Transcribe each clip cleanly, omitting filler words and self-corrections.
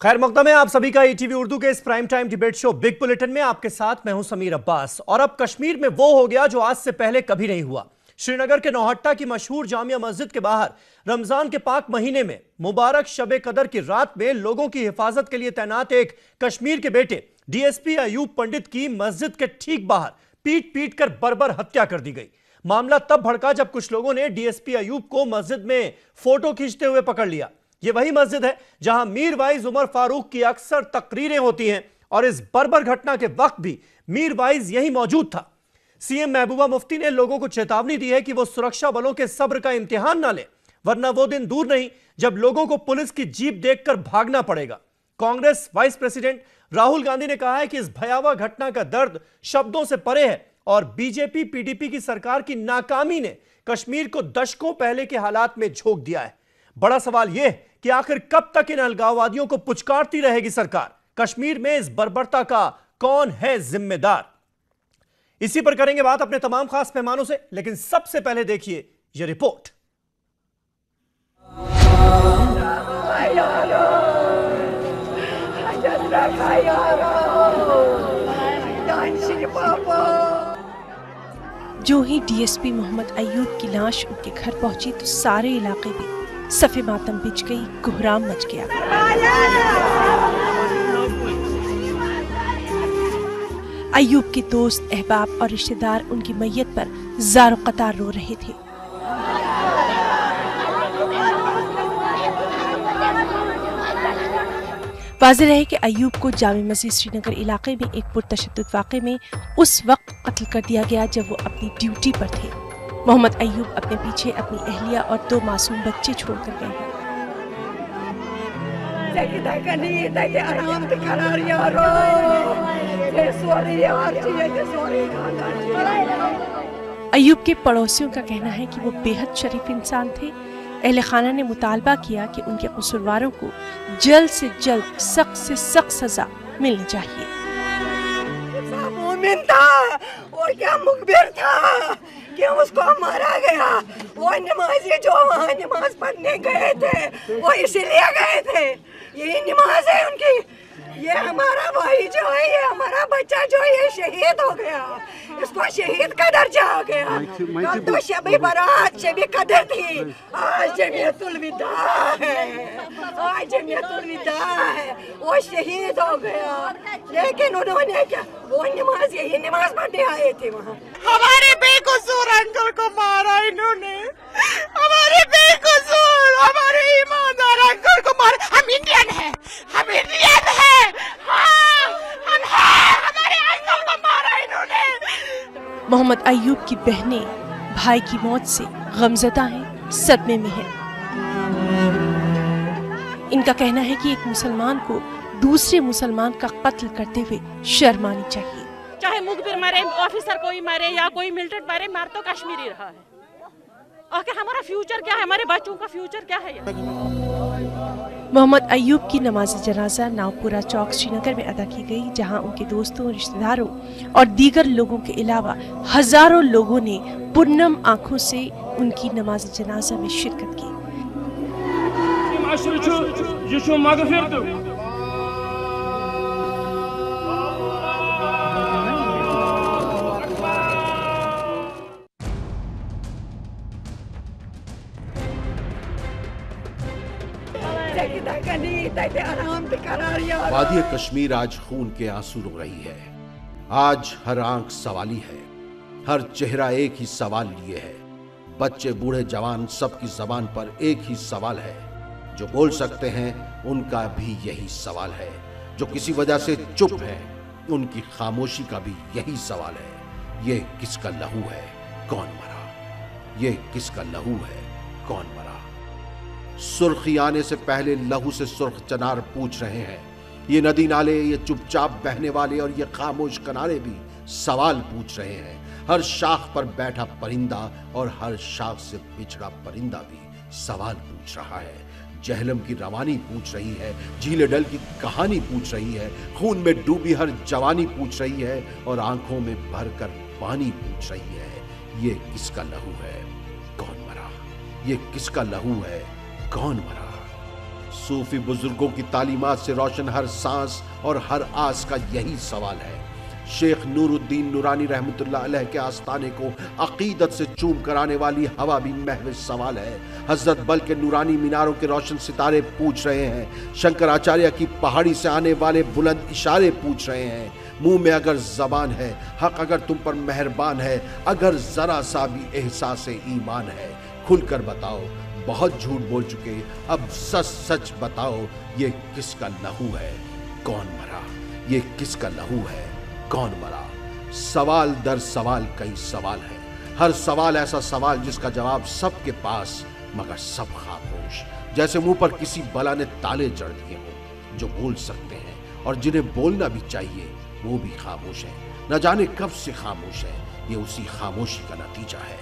खैर मकदम है आप सभी का ईटीवी उर्दू के इस prime time debate show big bulletin में आपके साथ मैं हूं समीर अब्बास। और अब कश्मीर में वो हो गया जो आज से पहले कभी नहीं हुआ। श्रीनगर के नौहट्टा की मशहूर जामिया मस्जिद के बाहर रमजान के पाक महीने में मुबारक शबे कदर की रात में लोगों की हिफाजत के लिए तैनात एक कश्मीर के बेटे डीएसपी अयूब पंडित की मस्जिद के ठीक बाहर पीट पीट कर बर्बर हत्या कर दी गई। मामला तब भड़का जब कुछ लोगों ने डीएसपी अयूब को मस्जिद में फोटो खींचते हुए पकड़ लिया। यह वही मस्जिद है जहां मीर वाइज उमर फारूक की अक्सर तकरीरें होती हैं और इस बर्बर घटना के वक्त भी मीर वाइज यहीं मौजूद था। सीएम महबूबा मुफ्ती ने लोगों को चेतावनी दी है कि वो सुरक्षा बलों के सब्र का इम्तिहान ना ले, वरना वो दिन दूर नहीं जब लोगों को पुलिस की जीप देखकर भागना पड़ेगा। कांग्रेस वाइस प्रेसिडेंट राहुल गांधी ने कहा है कि इस भयावह घटना का दर्द शब्दों से परे है और बीजेपी पीडीपी की सरकार की नाकामी ने कश्मीर को दशकों पहले के हालात में झोंक दिया है। बड़ा सवाल यह कि आखिर कब तक इन अलगाववादियों को पुचकारती रहेगी सरकार? कश्मीर में इस बर्बरता का कौन है जिम्मेदार? इसी पर करेंगे बात अपने तमाम खास मेहमानों से, लेकिन सबसे पहले देखिए यह रिपोर्ट। जो ही डीएसपी मोहम्मद अयूब की लाश उनके घर पहुंची तो सारे इलाके में सफे मातम बिछ गई, कोहराम मच गया। अयूब के दोस्त, अहबाब और रिश्तेदार उनकी मैयत पर ज़ारो कतार रो रहे थे। वाज़ेह है कि अयूब को जामे मस्जिद श्रीनगर इलाके में एक पुरतशद्दुद वाक़े में उस वक्त कत्ल कर दिया गया जब वो अपनी ड्यूटी पर थे। मोहम्मद अयूब अपने पीछे अपनी अहलिया और 2 मासूम बच्चे छोड़कर गए हैं। अयूब के पड़ोसियों का कहना है कि वो बेहद शरीफ इंसान थे। अहले खाना ने मुतालबा किया कि उनके कसूरवारों को जल्द से जल्द सख्त से सख्त सजा मिलनी चाहिए। मोमिन था और क्या मुखबिर था कि उसको मारा गया। वो नमाजी जो वहाँ नमाज पढ़ने गए थे वो इसीलिए गए थे, यही नमाज है उनकी। ये हमारा भाई जो है, ये हमारा बच्चा जो है ये शहीद हो गया, इसको शहीद का दर्जा हो गया। कल तो शबे बारात शबे कदर थी, आज जमीयतुल विदा है, आज जमीयतुल विदा है। वो शहीद हो गया, लेकिन उन्होंने क्या, वो नमाज यही नमाज पढ़ने आए थे वहाँ। हमारे बेकसूर अंकल को मारा इन्होंने, हमारे बेकसूर हमारे ईमानदार अंकल को मारा। हम इंडियन हैं, हम इंडियन हैं, हाँ, हम हैं, हमारे अंकल को मारा इन्होंने। मोहम्मद अयूब की बहनें भाई की मौत से गमज़दा हैं, सदमे में हैं। इनका कहना है कि एक मुसलमान को दूसरे मुसलमान का कत्ल करते हुए शर्म आनी चाहिए। चाहे मुखबिर मारे, ऑफिसर कोई मारे या कोई मिलिटेंट मारे, मार तो कश्मीरी रहा है। और हमारा फ्यूचर क्या है, हमारे बच्चों का फ्यूचर क्या है? मोहम्मद अयूब की नमाज जनाजा नावपुरा चौक श्रीनगर में अदा की गई, जहां उनके दोस्तों, रिश्तेदारों और दीगर लोगों के अलावा हजारों लोगों ने पुरनम आंखों से उनकी नमाज जनाजा में शिरकत की। वादी कश्मीर आज खून के आंसू रो रही है। आज हर आंख सवाली है, हर चेहरा एक ही सवाल लिए है। बच्चे, बूढ़े, जवान, सबकी जबान पर एक ही सवाल है। जो बोल सकते हैं उनका भी यही सवाल है, जो किसी वजह से चुप है उनकी खामोशी का भी यही सवाल है। ये किसका लहू है, कौन मरा? ये किसका लहू है, कौन मरा? सुर्खी आने से पहले लहू से सुर्ख चनार पूछ रहे हैं। ये नदी नाले, ये चुपचाप बहने वाले और ये खामोश किनारे भी सवाल पूछ रहे हैं। हर शाख पर बैठा परिंदा और हर शाख से पिछड़ा परिंदा भी सवाल पूछ रहा है। जहलम की रवानी पूछ रही है, झीले डल की कहानी पूछ रही है, खून में डूबी हर जवानी पूछ रही है और आंखों में भरकर पानी पूछ रही है। ये किसका लहू है, कौन मरा? ये किसका लहू है, कौन मरा? सूफी बुजुर्गों की तालीमात से रोशन हर सांस और हर आस का यही सवाल है। शेख नूरुद्दीन नूरानी रहमतुल्लाह अलैह के आस्ताने को अकीदत से चूम कराने वाली हवा भी महज सवाल है। हजरत बल के नूरानी मीनारों के रोशन सितारे पूछ रहे हैं। शंकराचार्य की पहाड़ी से आने वाले बुलंद इशारे पूछ रहे हैं। मुंह में अगर जबान है, हक अगर तुम पर मेहरबान है, अगर जरा सा भी एहसास ईमान है, खुलकर बताओ बहुत झूठ बोल चुके, अब सच सच बताओ ये किसका लहू है, कौन मरा? ये किसका लहू है, कौन मरा? सवाल दर सवाल कई सवाल है। हर सवाल ऐसा सवाल जिसका जवाब सबके पास मगर सब खामोश, जैसे मुंह पर किसी बला ने ताले जड़ दिए हों। जो बोल सकते हैं और जिन्हें बोलना भी चाहिए वो भी खामोश है। न जाने कब से खामोश है। ये उसी खामोशी का नतीजा है।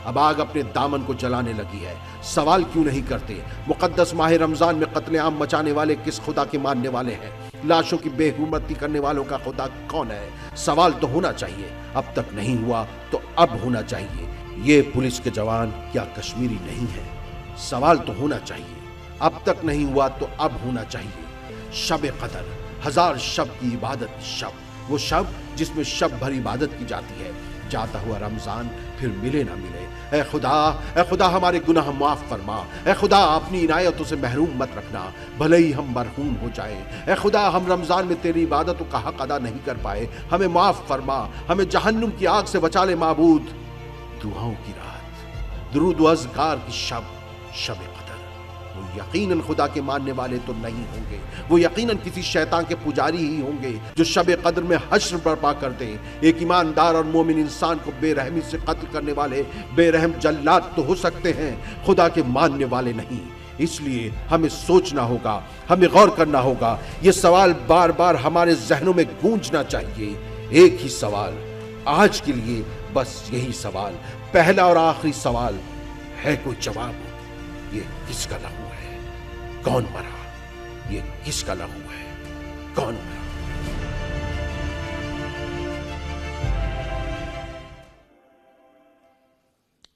अब आग अपने दामन को जलाने लगी है। सवाल क्यों नहीं करते? मुकद्दस माह रमजान में कत्लेआम मचाने वाले किस खुदा के मानने वाले हैं? लाशों की बेहुरमती करने वालों का खुदा कौन है? सवाल तो होना चाहिए। अब तक नहीं हुआ तो अब होना चाहिए। ये पुलिस के जवान क्या कश्मीरी नहीं है? सवाल तो होना चाहिए। अब तक नहीं हुआ तो अब होना चाहिए। शब कदर, हजार शब की इबादत शब, वो शब जिसमें शब भर इबादत की जाती है। जाता हुआ रमजान फिर मिले ना मिले। ए खुदा हमारे गुनाह माफ फरमा। ए खुदा अपनी इनायतों से महरूम मत रखना, भले ही हम मरहूम हो जाए। ए खुदा हम रमजान में तेरी इबादतों का हक अदा नहीं कर पाए, हमें माफ फरमा, हमें जहन्नुम की आग से बचा ले माबूद। दुआओं की रात, दुरूद व अज़कार की शब, शब कदर। वो यकीनन खुदा के मानने वाले तो नहीं होंगे, वो यकीनन किसी शैतान के पुजारी ही होंगे जो शब कदर में हश्र बर्पा कर दे। एक ईमानदार और मोमिन इंसान को बेरहमी से कत्ल करने वाले बेरहम जल्लाद तो हो सकते हैं, खुदा के मानने वाले नहीं। इसलिए हमें सोचना होगा, हमें गौर करना होगा। ये सवाल बार बार हमारे जहनों में गूंजना चाहिए। एक ही सवाल, आज के लिए बस यही सवाल, पहला और आखिरी सवाल है कोई जवाब? ये किसका लहू है, कौन मरा? ये किसका लहू है, कौन मरा?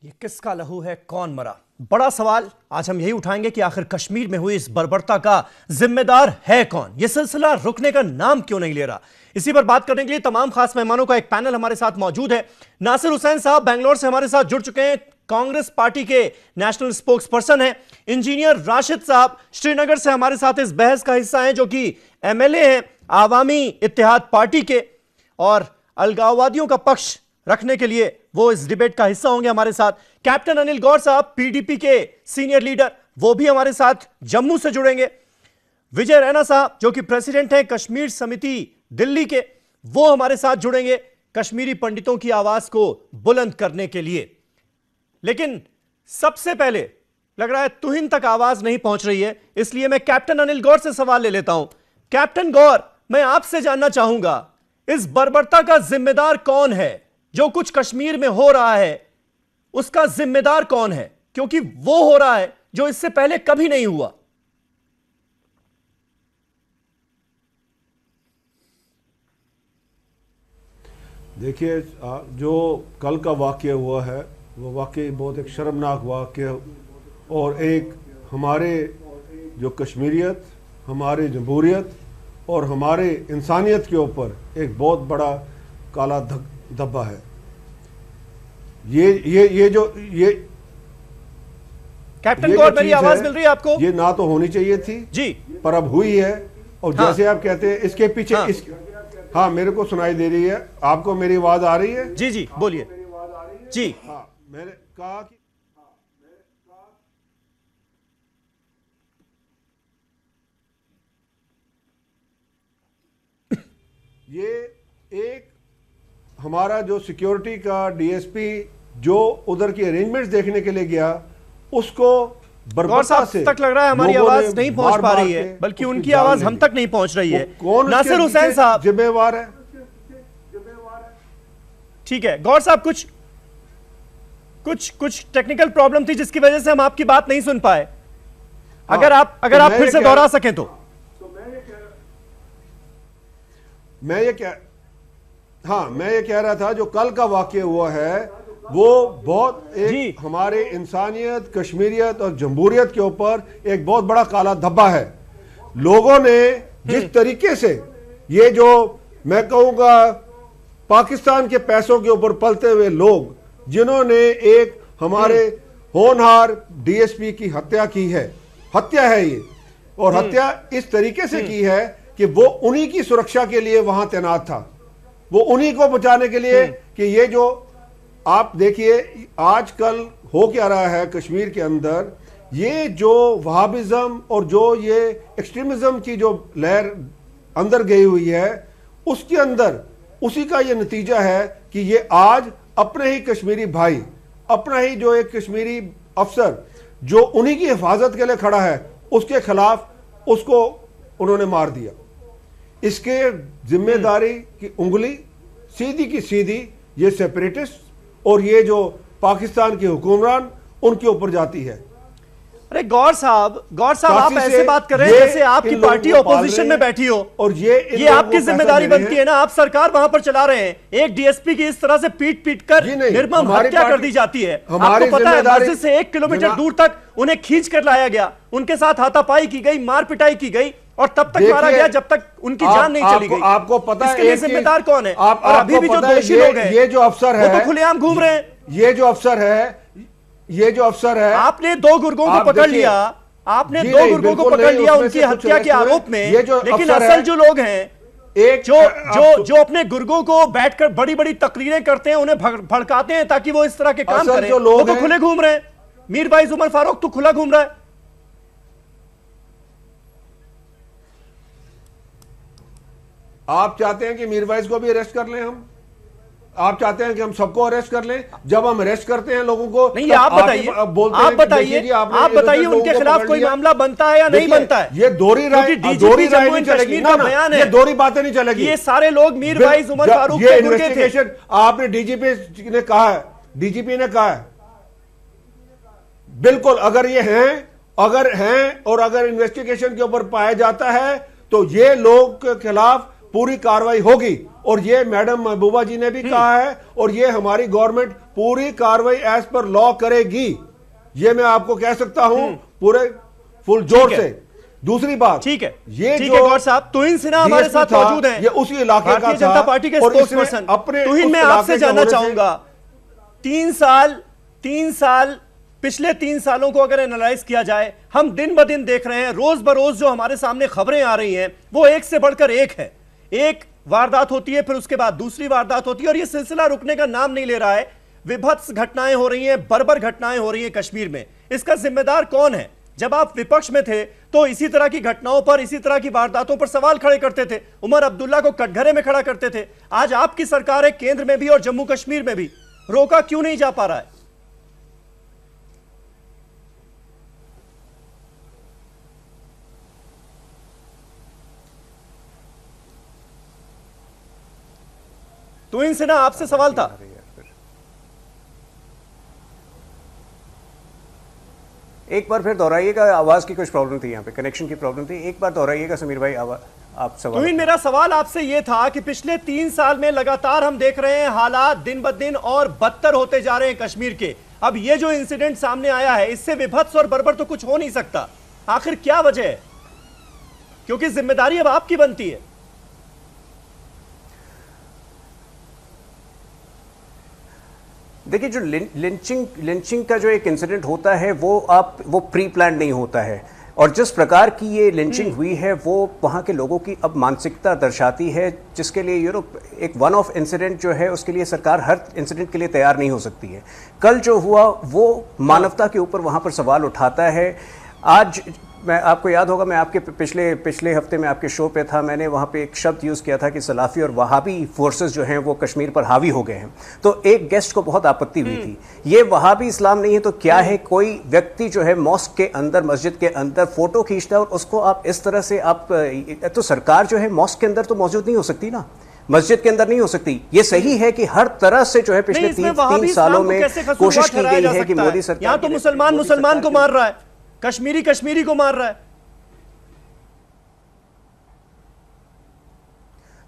ये किसका लहू है, कौन मरा? बड़ा सवाल आज हम यही उठाएंगे कि आखिर कश्मीर में हुई इस बर्बरता का जिम्मेदार है कौन? यह सिलसिला रुकने का नाम क्यों नहीं ले रहा? इसी पर बात करने के लिए तमाम खास मेहमानों का एक पैनल हमारे साथ मौजूद है। नासिर हुसैन साहब बेंगलोर से हमारे साथ जुड़ चुके हैं, कांग्रेस पार्टी के नेशनल स्पोक्स पर्सन हैं। इंजीनियर राशिद साहब श्रीनगर से हमारे साथ इस बहस का हिस्सा हैं, जो कि एमएलए हैं आवामी इत्तेहाद पार्टी के, और अलगाववादियों का पक्ष रखने के लिए वो इस डिबेट का हिस्सा होंगे हमारे साथ। कैप्टन अनिल गौर साहब पीडीपी के सीनियर लीडर, वो भी हमारे साथ जम्मू से जुड़ेंगे। विजय रैना साहब जो कि प्रेसिडेंट हैं कश्मीर समिति दिल्ली के, वो हमारे साथ जुड़ेंगे कश्मीरी पंडितों की आवाज को बुलंद करने के लिए। लेकिन सबसे पहले लग रहा है तुहिन तक आवाज नहीं पहुंच रही है, इसलिए मैं कैप्टन अनिल गौर से सवाल ले लेता हूं। कैप्टन गौर, मैं आपसे जानना चाहूंगा, इस बर्बरता का जिम्मेदार कौन है? जो कुछ कश्मीर में हो रहा है उसका जिम्मेदार कौन है? क्योंकि वो हो रहा है जो इससे पहले कभी नहीं हुआ। देखिए, जो कल का वाक़या हुआ है वो वाकई बहुत एक शर्मनाक वाक़या, और एक हमारे जो कश्मीरियत, हमारे जमहूरियत और हमारे इंसानियत के ऊपर एक बहुत बड़ा काला धब्बा है। ये कैप्टन गौर, मेरी आवाज मिल रही है आपको? ये ना तो होनी चाहिए थी जी, पर अब हुई है। और हाँ, जैसे आप कहते हैं इसके पीछे हाँ, मेरे को सुनाई दे रही है। आपको मेरी आवाज आ रही है? जी जी बोलिए जी। हाँ, मैंने कहा कि ये एक हमारा जो सिक्योरिटी का डीएसपी जो उधर की अरेंजमेंट्स देखने के लिए गया, उसको बर्बरता से तक लग रहा है हमारी आवाज नहीं पहुंच पा रही है, बल्कि उनकी आवाज हम तक नहीं पहुंच रही है। नासिर हुसैन साहब जिम्मेवार है। ठीक है गौर साहब, कुछ टेक्निकल प्रॉब्लम थी जिसकी वजह से हम आपकी बात नहीं सुन पाए। अगर आप फिर से दोहरा सकें तो। मैं ये कह रहा था जो कल का वाकया हुआ है वो बहुत एक हमारे इंसानियत, कश्मीरियत और जमहूरियत के ऊपर एक बहुत बड़ा काला धब्बा है। लोगों ने जिस तरीके से ये जो मैं कहूंगा पाकिस्तान के पैसों के ऊपर पलते हुए लोग, जिन्होंने एक हमारे होनहार डीएसपी की हत्या की है, हत्या है ये, और हत्या इस तरीके से की है कि वो उन्हीं की सुरक्षा के लिए वहां तैनात था, वो उन्हीं को बचाने के लिए कि ये जो आप देखिए आजकल हो क्या रहा है कश्मीर के अंदर, ये जो वहाबिज्म और जो ये एक्सट्रीमिज्म की जो लहर अंदर गई हुई है, उसके अंदर उसी का ये नतीजा है कि ये आज अपने ही कश्मीरी भाई, अपना ही जो एक कश्मीरी अफसर जो उन्हीं की हिफाजत के लिए खड़ा है, उसके खिलाफ उसको उन्होंने मार दिया। इसके जिम्मेदारी की उंगली सीधी की सीधी ये सेपरेटिस्ट और ये जो पाकिस्तान के हुक्मरान उनके ऊपर जाती है। अरे गौर साहब आप ऐसे बात कर रहे हैं जैसे आपकी पार्टी ऑपोजिशन में बैठी हो, और ये आपकी जिम्मेदारी बनती है ना, आप सरकार वहां पर चला रहे हैं। एक डीएसपी की इस तरह से पीट कर निर्मम हत्या कर दी जाती है। आपको पता है मस्जिद से 1 किलोमीटर दूर तक उन्हें खींच कर लाया गया, उनके साथ हाथापाई की गई, मार पिटाई की गई, और तब तक मारा गया जब तक उनकी जान नहीं चली गई। आपको पता है इसके लिए जिम्मेदार कौन है? और अभी भी जो दोषी लोग हैं, ये जो अफसर है, वो तो खुलेआम घूम रहे हैं। ये जो अफसर है, आपने 2 गुर्गों को पकड़ लिया, आपने 2 गुर्गों को पकड़ लिया उनकी हत्या के आरोप में, लेकिन असल जो लोग हैं, एक जो अपने गुर्गों को बैठकर बड़ी बड़ी तकरीरें करते हैं, उन्हें भड़काते हैं ताकि वो इस तरह के काम करें, वो तो खुले घूम रहे हैं। मीर बाइज उमर फारूक तो खुला घूम रहा है। आप चाहते हैं कि मीरवाइज को भी अरेस्ट कर लें हम? आप चाहते हैं कि हम सबको अरेस्ट कर लें? जब हम अरेस्ट करते हैं लोगों को, नहीं, आप बताइए उनके खिलाफ कोई मामला बनता है या नहीं बनता है? ये दोहरी राय नहीं चलेगी ना, बयान है, ये दोहरी बातें नहीं चलेगी। ये सारे लोग मीर वाइज उमर फारूक ये इन्वेस्टिगेशन आपने डीजीपी ने कहा है, डीजीपी ने कहा है, बिल्कुल अगर ये हैं और अगर इन्वेस्टिगेशन के ऊपर पाया जाता है तो ये लोग के खिलाफ पूरी कार्रवाई होगी। और ये मैडम महबूबा जी ने भी कहा है, और ये हमारी गवर्नमेंट पूरी कार्रवाई एज पर लॉ करेगी, ये मैं आपको कह सकता हूं पूरे फुल जोर से। दूसरी बात, ठीक है, ये जो गौर साहब तुहिन सिन्हा हमारे साथ मौजूद हैं, ये उसी इलाके का भारतीय जनता पार्टी के स्पोक्सपर्सन। तुहिन, मैं आपसे जानना चाहूंगा, 3 साल पिछले 3 सालों को अगर एनालाइज किया जाए, हम दिन ब दिन देख रहे हैं, रोज बरोज जो हमारे सामने खबरें आ रही हैं वो एक से बढ़कर एक है। एक वारदात होती है, फिर उसके बाद दूसरी वारदात होती है, और ये सिलसिला रुकने का नाम नहीं ले रहा है। विभत्स घटनाएं हो रही हैं, बर्बर घटनाएं हो रही हैं कश्मीर में। इसका जिम्मेदार कौन है? जब आप विपक्ष में थे तो इसी तरह की घटनाओं पर, इसी तरह की वारदातों पर सवाल खड़े करते थे, उमर अब्दुल्ला को कटघरे में खड़ा करते थे। आज आपकी सरकार है, केंद्र में भी और जम्मू कश्मीर में भी, रोका क्यों नहीं जा पा रहा है? तो इनसे ना आपसे सवाल था। एक बार फिर दोहराइएगा, आवाज की कुछ प्रॉब्लम थी, यहाँ पे कनेक्शन की प्रॉब्लम थी, एक बार दोहराइएगा समीर भाई आप सवाल। तो मेरा सवाल आपसे यह था कि पिछले 3 साल में लगातार हम देख रहे हैं हालात दिन ब दिन और बदतर होते जा रहे हैं कश्मीर के। अब ये जो इंसिडेंट सामने आया है, इससे विभत्स और बर्बर तो कुछ हो नहीं सकता। आखिर क्या वजह है? क्योंकि जिम्मेदारी अब आपकी बनती है। देखिए, जो लिंचिंग का जो एक इंसिडेंट होता है वो प्री प्लान नहीं होता है, और जिस प्रकार की ये लिंचिंग हुई है वो वहाँ के लोगों की अब मानसिकता दर्शाती है, जिसके लिए एक वन ऑफ इंसिडेंट जो है उसके लिए सरकार हर इंसिडेंट के लिए तैयार नहीं हो सकती है। कल जो हुआ वो मानवता के ऊपर वहाँ पर सवाल उठाता है। आज मैं, आपको याद होगा, मैं आपके पिछले हफ्ते में आपके शो पे था, मैंने वहाँ पे एक शब्द यूज़ किया था कि सलाफी और वहाबी फोर्सेस जो हैं वो कश्मीर पर हावी हो गए हैं। तो एक गेस्ट को बहुत आपत्ति हुई थी, ये वहाबी इस्लाम नहीं है तो क्या है? कोई व्यक्ति जो है मॉस्क के अंदर, मस्जिद के अंदर फोटो खींचता है और उसको आप इस तरह से तो सरकार जो है मॉस्क के अंदर तो मौजूद नहीं हो सकती ना, मस्जिद के अंदर नहीं हो सकती। ये सही है कि हर तरह से जो है पिछले 3 सालों में कोशिश की गई है कि मोदी सरकार, यहाँ तो मुसलमान को मार रहा है, कश्मीरी को मार रहा है।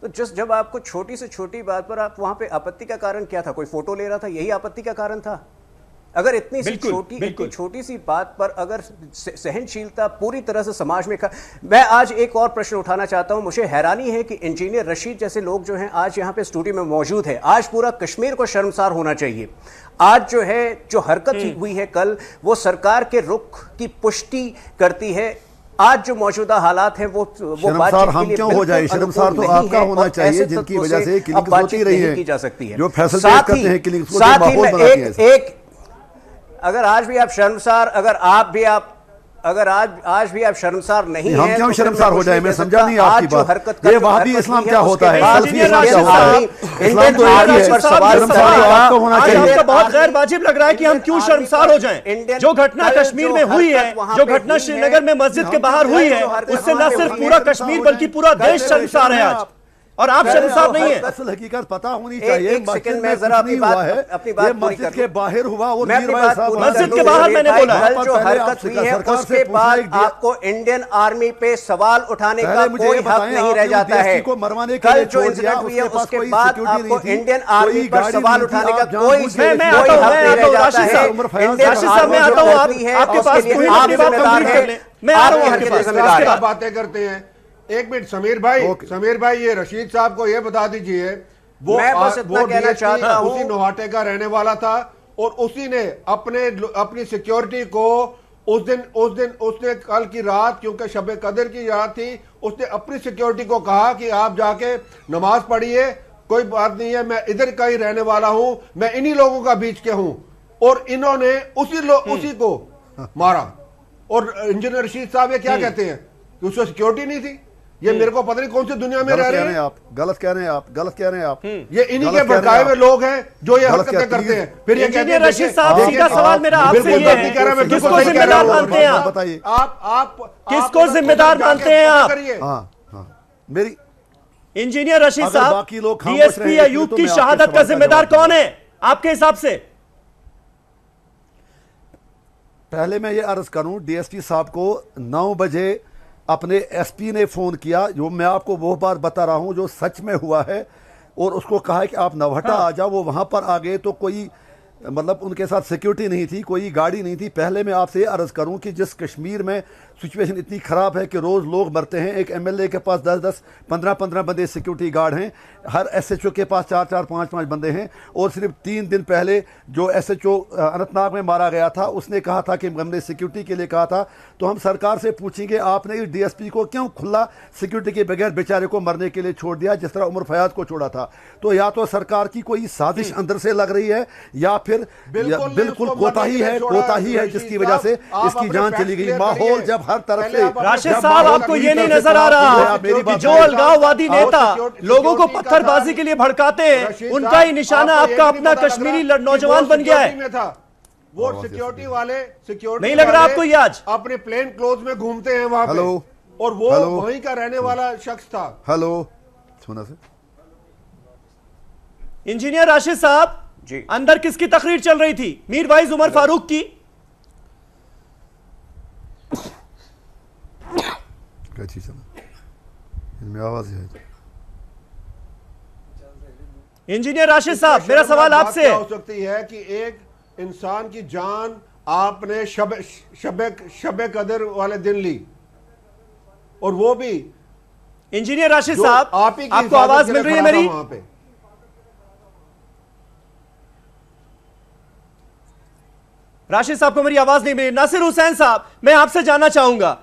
तो जब आपको छोटी से छोटी बात पर आप वहां पे आपत्ति का कारण क्या था? कोई फोटो ले रहा था, यही आपत्ति का कारण था? अगर इतनी सी छोटी सी बात पर अगर सहनशीलता पूरी तरह से समाज में मैं आज एक और प्रश्न उठाना चाहता हूं। मुझे हैरानी है कि इंजीनियर रशीद जैसे लोग जो हैं आज यहां पे स्टूडियो में मौजूद है। आज पूरा कश्मीर को शर्मसार होना चाहिए। आज जो हरकत हुई है कल, वो सरकार के रुख की पुष्टि करती है। आज जो मौजूदा हालात हैं वो शर्मसार हम क्यों हो जाए? शर्मसार तो आपका होना चाहिए जिनकी वजह से किलिंग्स होती रही है, की जा सकती है। जो फैसले करते हैं किलिंग्स को माहौल बनाती है। एक अगर आज भी आप शर्मसार, अगर आज भी आप शर्मसार नहीं हम क्यों शर्मसार हो जाए? मैं समझा नहीं आपकी बात। ये वहाबी इस्लाम क्या होता है? इस्लाम तो आपको होना चाहिए। बहुत गैर वाजिब लग रहा है कि हम क्यों शर्मसार हो जाएं। जो घटना कश्मीर में हुई है, जो घटना श्रीनगर में मस्जिद के बाहर हुई है, उससे न सिर्फ पूरा कश्मीर बल्कि पूरा देश शर्मसार है आज, और आप शर्मसार नहीं है। असल हकीकत पता होनी चाहिए। एक सेकंड में जरा अपनी बात मस्जिद के बाहर हुआ और मस्जिद के बाहर मैंने बोला कल जो हरकत हुई है उसके बाद आपको इंडियन आर्मी पे सवाल उठाने का कोई हक नहीं रह जाता है। कल जो इंसिडेंट हुई है उसके बाद आपको इंडियन आर्मी पर सवाल उठाने का कोई हक नहीं रह जाता है। आप बातें करते हैं। एक मिनट समीर भाई ये रशीद साहब को ये बता दीजिए, वो कहना चाहता हूं, उसी नोहाटे का रहने वाला था और उसी ने अपनी सिक्योरिटी को उस दिन उसने कल की रात, क्योंकि शब कदर की रात थी, उसने अपनी सिक्योरिटी को कहा कि आप जाके नमाज पढ़िए, कोई बात नहीं है, मैं इधर का ही रहने वाला हूं, मैं इन्हीं लोगों का बीच के हूं। और इन्होंने उसी को मारा। और इंजीनियर रशीद साहब ये क्या कहते हैं कि उसको सिक्योरिटी नहीं थी? ये मेरे को पता नहीं कौन सी दुनिया में रह रहे हैं। आप गलत कह रहे हैं आप। ये इन्हीं के भड़काए हुए लोग हैं जो ये हरकतें करते हैं। फिर ये कहते हैं रशीद साहब, सीधा सवाल मेरा आपसे ये है, किसको जिम्मेदार मानते हैं आप? बताइए आप किसको जिम्मेदार मानते हैं आप? मेरी इंजीनियर रशीद साहब, डीएसपी अयूब की शहादत का जिम्मेदार कौन है आपके हिसाब से? पहले मैं ये अर्ज करूं, डीएसपी साहब को 9 बजे अपने एसपी ने फोन किया, जो मैं आपको वो बात बता रहा हूं जो सच में हुआ है, और उसको कहा है कि आप नवहटा आ जाओ। वो वहां पर आ गए तो कोई मतलब उनके साथ सिक्योरिटी नहीं थी, कोई गाड़ी नहीं थी। पहले मैं आपसे अर्ज करूं कि जिस कश्मीर में सिचुएशन इतनी ख़राब है कि रोज़ लोग मरते हैं, एक एमएलए के पास 10-10, 15-15 बंदे सिक्योरिटी गार्ड हैं, हर एसएचओ के पास 4-4, 5-5 बंदे हैं। और सिर्फ 3 दिन पहले जो एसएचओ अनंतनाग में मारा गया था, उसने कहा था कि हमने सिक्योरिटी के लिए कहा था। तो हम सरकार से पूछेंगे, आपने इस डीएसपी को क्यों खुला सिक्योरिटी के बगैर बेचारे को मरने के लिए छोड़ दिया, जिस तरह उमर फयाद को छोड़ा था? तो या तो सरकार की कोई साजिश अंदर से लग रही है, या फिर बिल्कुल कोताही है जिसकी वजह से इसकी जान चली गई। माहौल जब हर तरफ से, राशिद साहब, आपको ये नहीं नजर आ रहा कि जो अलगाववादी नेता लोगों को पत्थरबाजी के लिए भड़काते हैं, उनका ही निशाना आपका अपना कश्मीरी नौजवान बन गया है? वो सिक्योरिटी वाले नहीं लग रहा आपको ये आज अपने प्लेन क्लोथ में घूमते हैं वहां पे, और वो वहीं का रहने वाला शख्स था। सुना से इंजीनियर राशिद साहब जी, अंदर किसकी तकरीर चल रही थी? मीरवाइज उमर फारूक की? इनमें आवाज है। इंजीनियर राशिद साहब, मेरा सवाल आपसे हो सकती है कि एक इंसान की जान आपने शब कदर वाले दिन ली, और वो भी इंजीनियर राशिद साहब, आपको आवाज मिल रही है मेरी? वहां पे राशिद साहब को मेरी आवाज नहीं मिली। नासिर हुसैन साहब, मैं आपसे जानना चाहूंगा,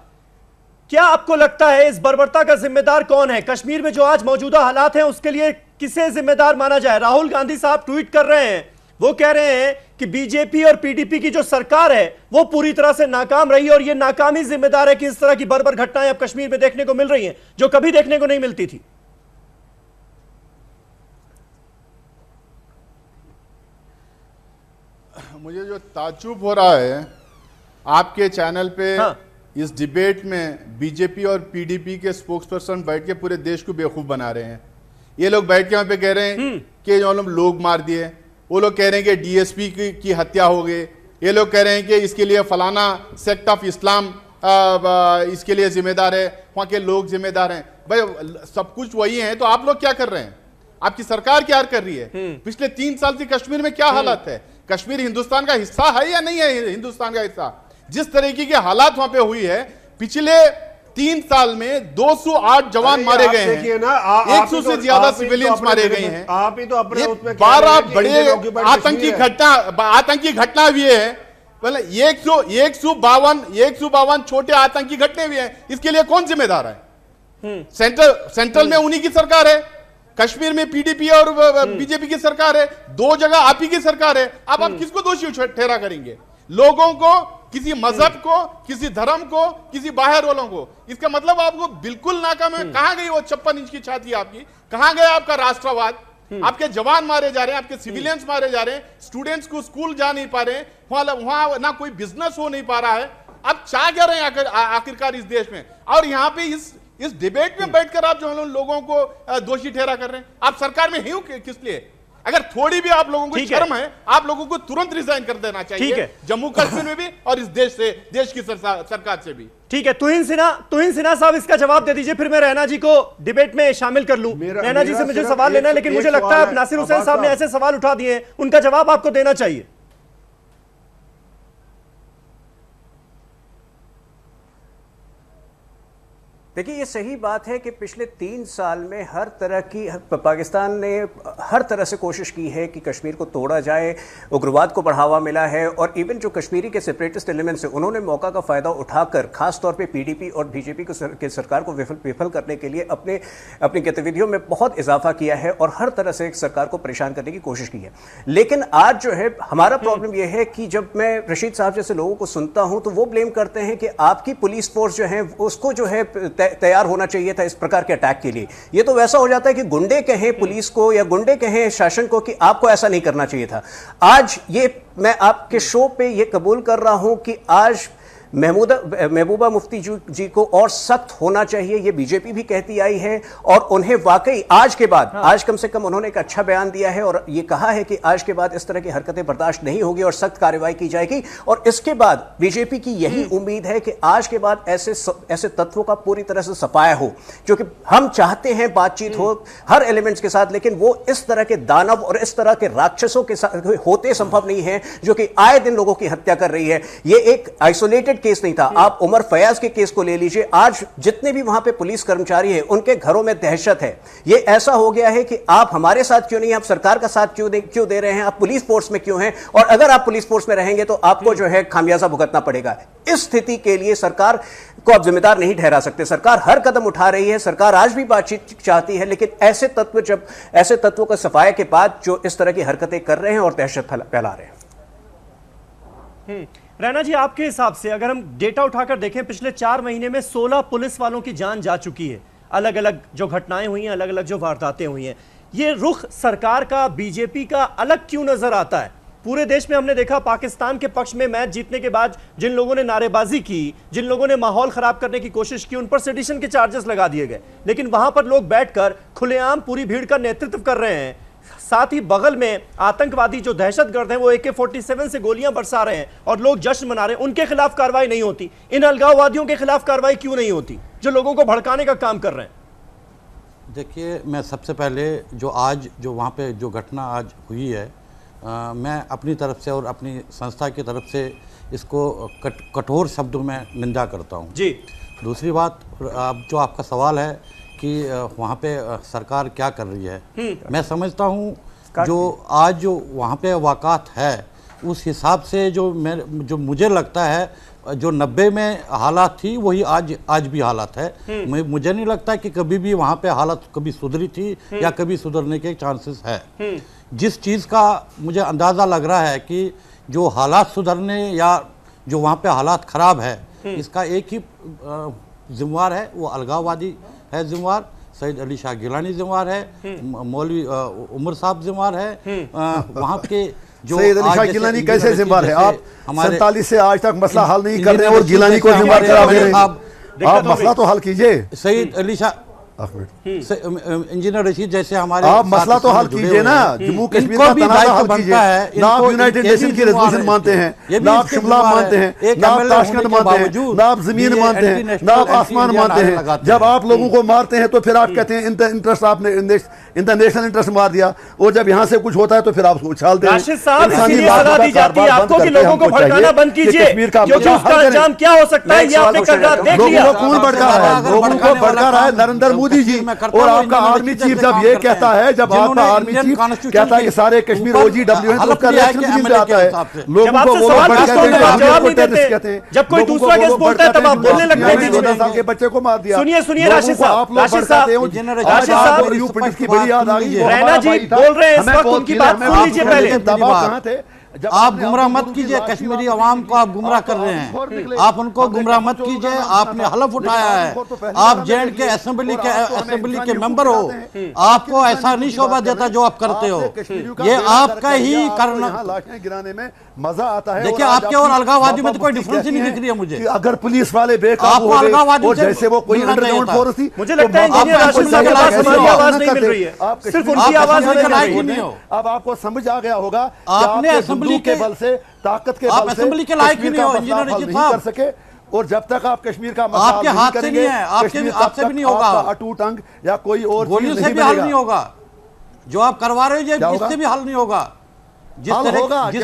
क्या आपको लगता है इस बर्बरता का जिम्मेदार कौन है? कश्मीर में जो आज मौजूदा हालात हैं उसके लिए किसे जिम्मेदार माना जाए? राहुल गांधी साहब ट्वीट कर रहे हैं, वो कह रहे हैं कि बीजेपी और पीडीपी की जो सरकार है वो पूरी तरह से नाकाम रही, और ये नाकामी जिम्मेदार है कि इस तरह की बर्बर घटनाएं अब कश्मीर में देखने को मिल रही हैं जो कभी देखने को नहीं मिलती थी। मुझे जो ताज्जुब हो रहा है आपके चैनल पे, इस डिबेट में बीजेपी और पीडीपी के स्पोक्सपर्सन बैठ के पूरे देश को बेवकूफ बना रहे हैं। ये लोग बैठ के वहां पे कह रहे हैं कि जो लोग मार दिए, वो लोग कह रहे हैं कि डीएसपी की हत्या हो गई, ये लोग कह रहे हैं कि इसके लिए फलाना सेक्ट ऑफ इस्लाम इसके लिए जिम्मेदार है, वहां के लोग जिम्मेदार हैं। भाई सब कुछ वही है तो आप लोग क्या कर रहे हैं? आपकी सरकार क्या कर रही है? पिछले 3 साल से कश्मीर में क्या हालात है? कश्मीर हिंदुस्तान का हिस्सा है या नहीं है हिंदुस्तान का हिस्सा? जिस तरीके के हालात वहां पे हुई है, पिछले 3 साल में 208 जवान मारे गए हैं, 100 से ज्यादा सिविलियंस मारे गए हैं। आप ही तो अपने 12 बड़े आतंकी घटना हुई है, मतलब 152 छोटे आतंकी घटने हुए हैं। इसके लिए कौन जिम्मेदार है? सेंट्रल में उन्हीं की सरकार है, कश्मीर में पीडीपी और बीजेपी की सरकार है, 2 जगह आप ही की सरकार है। अब आप किसको दोषी ठहरा करेंगे? लोगों को, किसी मजहब को, किसी धर्म को, किसी बाहर वालों को? इसका मतलब आपको बिल्कुल नाकाम है। कहां गई वो 56 इंच की छाती आपकी? कहां गया आपका राष्ट्रवाद? आपके जवान मारे जा रहे हैं, आपके सिविलियंस मारे जा रहे हैं, स्टूडेंट्स को स्कूल जा नहीं पा रहे हैं, वहां ना कोई बिजनेस हो नहीं पा रहा है। अब चाह क्या रहे हैं आखिरकार इस देश में? और यहां पे इस डिबेट में बैठकर आप जो लोगों को दोषी ठहरा कर रहे हैं, आप सरकार में ही किस लिए? अगर थोड़ी भी आप लोगों को शर्म है, आप लोगों को तुरंत रिजाइन कर देना चाहिए, जम्मू कश्मीर में भी और इस देश की सरकार से भी। ठीक है, तुहिन सिन्हा साहब इसका जवाब दे दीजिए, फिर मैं रैना जी को डिबेट में शामिल कर लूं। रैना जी से मुझे सवाल लेना है, लेकिन मुझे लगता है नासिर हुसैन साहब ने ऐसे सवाल उठा दिए, उनका जवाब आपको देना चाहिए। देखिए, ये सही बात है कि पिछले 3 साल में हर तरह की पाकिस्तान ने हर तरह से कोशिश की है कि कश्मीर को तोड़ा जाए, उग्रवाद को बढ़ावा मिला है, और इवन जो कश्मीरी के सेपरेटिस्ट एलिमेंट्स हैं उन्होंने मौका का फायदा उठाकर खास तौर पे पीडीपी और बीजेपी के सरकार को विफल करने के लिए अपनी गतिविधियों में बहुत इजाफा किया है और हर तरह से सरकार को परेशान करने की कोशिश की है। लेकिन आज जो है हमारा प्रॉब्लम यह है कि जब मैं रशीद साहब जैसे लोगों को सुनता हूं तो वो ब्लेम करते हैं कि आपकी पुलिस फोर्स जो है उसको जो है तैयार होना चाहिए था इस प्रकार के अटैक के लिए। यह तो वैसा हो जाता है कि गुंडे कहें पुलिस को या गुंडे कहें शासन को कि आपको ऐसा नहीं करना चाहिए था। आज ये मैं आपके शो पे ये कबूल कर रहा हूं कि आज महबूबा मुफ्ती जी को और सख्त होना चाहिए, ये बीजेपी भी कहती आई है, और उन्हें वाकई आज के बाद आज कम से कम उन्होंने एक अच्छा बयान दिया है और ये कहा है कि आज के बाद इस तरह की हरकतें बर्दाश्त नहीं होगी और सख्त कार्रवाई की जाएगी। और इसके बाद बीजेपी की यही उम्मीद है कि आज के बाद ऐसे तत्वों का पूरी तरह से सफाया हो, क्योंकि हम चाहते हैं बातचीत हो हर एलिमेंट्स के साथ, लेकिन वो इस तरह के दानव और इस तरह के राक्षसों के साथ होते संभव नहीं है जो कि आए दिन लोगों की हत्या कर रही है। ये एक आइसोलेटेड केस नहीं था। आप उमर फयाज के केस को ले लीजिए, आज जितने भी वहां पे पुलिस कर्मचारी हैं उनके घरों में दहशत है। ये ऐसा हो गया है कि आप हमारे साथ क्यों नहीं, आप सरकार का साथ क्यों दे रहे हैं, आप पुलिस फोर्स में क्यों हैं, और अगर आप पुलिस फोर्स में रहेंगे तो आपको जो है खामियाजा भुगतना पड़ेगा। इस स्थिति के लिए सरकार को आप जिम्मेदार नहीं ठहरा सकते। सरकार हर कदम उठा रही है, सरकार आज भी बातचीत चाहती है, लेकिन ऐसे तत्वों का सफाया के बाद जो इस तरह की हरकतें कर रहे हैं और दहशत फैला रहे हैं। रैना जी, आपके हिसाब से अगर हम डेटा उठाकर देखें, पिछले 4 महीने में 16 पुलिस वालों की जान जा चुकी है, अलग अलग जो घटनाएं हुई हैं, अलग अलग जो वारदातें हुई हैं, ये रुख सरकार का, बीजेपी का अलग क्यों नजर आता है? पूरे देश में हमने देखा पाकिस्तान के पक्ष में मैच जीतने के बाद जिन लोगों ने नारेबाजी की, जिन लोगों ने माहौल खराब करने की कोशिश की, उन पर सेडिशन के चार्जेस लगा दिए गए, लेकिन वहां पर लोग बैठकर खुलेआम पूरी भीड़ का नेतृत्व कर रहे हैं। साथ ही बगल में आतंकवादी जो दहशतगर्द हैं वो AK-47 से गोलियां बरसा रहे हैं और लोग जश्न मना रहे हैं, उनके खिलाफ कार्रवाई नहीं होती। इन अलगाववादियों के खिलाफ कार्रवाई क्यों नहीं होती जो लोगों को भड़काने का काम कर रहे हैं? देखिए, मैं सबसे पहले जो वहाँ पे जो घटना आज हुई है, मैं अपनी तरफ से और अपनी संस्था की तरफ से इसको कठोर शब्दों में निंदा करता हूँ जी। दूसरी बात, अब जो आपका सवाल है कि वहाँ पे सरकार क्या कर रही है, मैं समझता हूँ जो आज जो वहाँ पे वाक़ात है उस हिसाब से जो मुझे लगता है जो 90 में हालात थी वही आज भी हालात है। मुझे नहीं लगता कि कभी भी वहाँ पे हालत कभी सुधरी थी या कभी सुधरने के चांसेस है। जिस चीज़ का मुझे अंदाज़ा लग रहा है कि जो हालात सुधरने या जो वहाँ पे हालात ख़राब है, इसका एक ही जिम्मेवार है, वो अलगाववादी है जिम्मेवार, सईद अली शाह गिलानी जिम्मेवार है, मौलवी उमर साहब जिम्मेवार है। वहाँ के जो सईद अली शाह गिलानी कैसे जिम्मेवार है? आप 47 से आज तक मसला हल नहीं कर रहे और गिलानी को जिम्मेवार करा दे रहे हैं। आप मसला तो हल कीजिए। सईद अली शाह इंजीनियर रशीद जैसे हमारे आप मसला तो हल कीजिए ना, जम्मू कश्मीर का तनाज़ा हल कीजिए। ना आप यूनाइटेड नेशन की रेजोल्यूशन मानते हैं, ना आप शिमला मानते हैं, ना आप ताशकंद मानते हैं, ना आप जमीन मानते हैं, ना आप आसमान मानते हैं। जब आप लोगों को मारते हैं तो फिर आप कहते हैं इंटरेस्ट, आपने इंटरनेशनल इंटरेस्ट मार दिया, और जब यहाँ से कुछ होता है तो फिर आप उछालते हैं। राशिद साहब, इसलिए सलाह दी जाती है आपको कि लोगों को भड़काना बंद कीजिए, क्योंकि उसका अंजाम क्या हो सकता है ये आपने कल रात देख लिया। लोगों को कौन भड़का रहा है? लोगों को भड़का रहा है नरेंद्र मोदी जी। और आपका आर्मी चीफ जब ये कहता है, जब आपका आर्मी चीफ कहता है कि सारे कश्मीर OGW है, तो उसका रिएक्शन भी मिल जाता है। लोगों को वो कहते हैं, जब कोई दूसरा केस बोलता है तब आप बोलने लगते हैं। 14 साल के बच्चे को मार दिया। सुनिए राशिद साहब, राशिद साहब की बड़ी याद आ गई। रैना जी बोल रहे हैं इस वक्त, उनकी बात सुन लीजिए पहले। कहाँ थे? आप गुमराह मत कीजिए, कश्मीरी अवाम को आप गुमराह कर रहे हैं, आप उनको गुमराह मत कीजिए। आपने हलफ उठाया है, आप जेएंड के असेंबली के मेंबर हो, आपको ऐसा नहीं शोभा देता जो आप करते हो। ये आपका ही करना गिराने में मजा आता है। देखिए, आपके और अलगाववादी में तो कोई डिफरेंस ही नहीं दिख रही है मुझे। अगर पुलिस वाले बेकाबू हो गए, जैसे वो कोई अंडरग्राउंड फोर्स थी, मुझे लगता है इंजीनियर राशिद साहब की आवाज नहीं मिल रही है, सिर्फ उनकी आवाज नहीं। अब आपको समझ आ गया होगा, आपने असेंबली के बल से, ताकत के बल से असेंबली के लायक ही नहीं हो इंजीनियर रशीद साहब, कर सके। और जब तक आप कश्मीर का मसला आपके हाथ से नहीं है, आपसे भी नहीं होगा, अटूट अंग या कोई और गोलियों से भी हल नहीं होगा। जो आप करवा रहे हो इससे भी हल नहीं होगा। जिस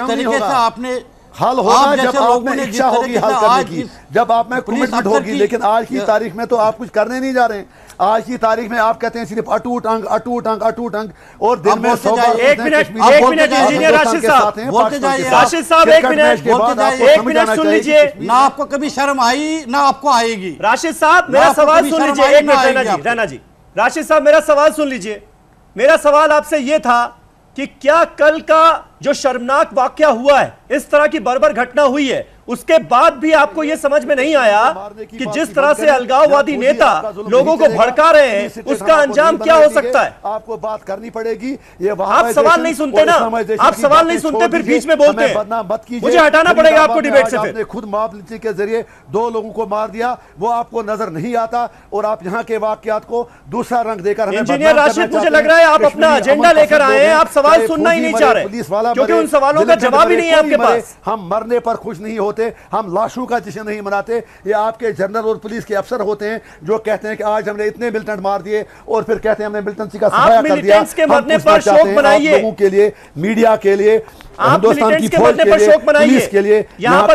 तरीके से आपने हल होगा जब आप में इच्छा होगी हल करने की, जब आप में कमिटमेंट होगी। लेकिन आज की तारीख में तो आप कुछ करने नहीं जा रहे हैं। आज की तारीख में आप कहते हैं सिर्फ अटूट अंग, अटूट अंग, अटूट अंग, और दिन में 100 बार। एक मिनट इंजीनियर राशिद साहब बोलते जाइए। राशिद साहब एक मिनट सुन लीजिए। ना आपको कभी शर्म आई ना आपको आएगी। राशिद साहब मेरा सवाल सुन लीजिए। एक मिनट रैना जी, राशिद साहब मेरा सवाल सुन लीजिए। मेरा सवाल आपसे यह था कि क्या कल का जो शर्मनाक वाकया हुआ है, इस तरह की बर्बर घटना हुई है, उसके बाद भी आपको यह समझ में नहीं आया कि जिस तरह से अलगाववादी नेता लोगों को भड़का रहे हैं, उसका अंजाम क्या हो सकता है? आपको बात करनी पड़ेगी। ये आप सवाल नहीं सुनते ना, आप सवाल नहीं सुनते, फिर बीच में बोलते हैं। मुझे हटाना पड़ेगा आपको डिबेट से। आपने खुद मॉब लिंचिंग के जरिए 2 लोगों को मार दिया, वो आपको नजर नहीं आता, और आप यहाँ के वाकयात को दूसरा रंग देकर हमें इंजीनियर राशिद, मुझे लग रहा है आप अपना एजेंडा लेकर आए हैं, आप सवाल सुनना ही नहीं चाह रहे, क्योंकि उन सवालों का जवाब ही नहीं है आपके पास। हम मरने पर खुश नहीं होते, हम लाशों का जश्न नहीं मनाते। ये आपके जनरल और पुलिस के अफसर होते हैं जो कहते हैं कि आज हमने इतने मिलिटेंट मार दिए, और फिर कहते हैं हमने मिलिटेंसी का सफाया कर दिया। के मरने पर शोक मनाइए, लोगों के लिए, मीडिया के लिए, हिंदुस्तान की फौज के लिए, पुलिस के लिए। यहाँ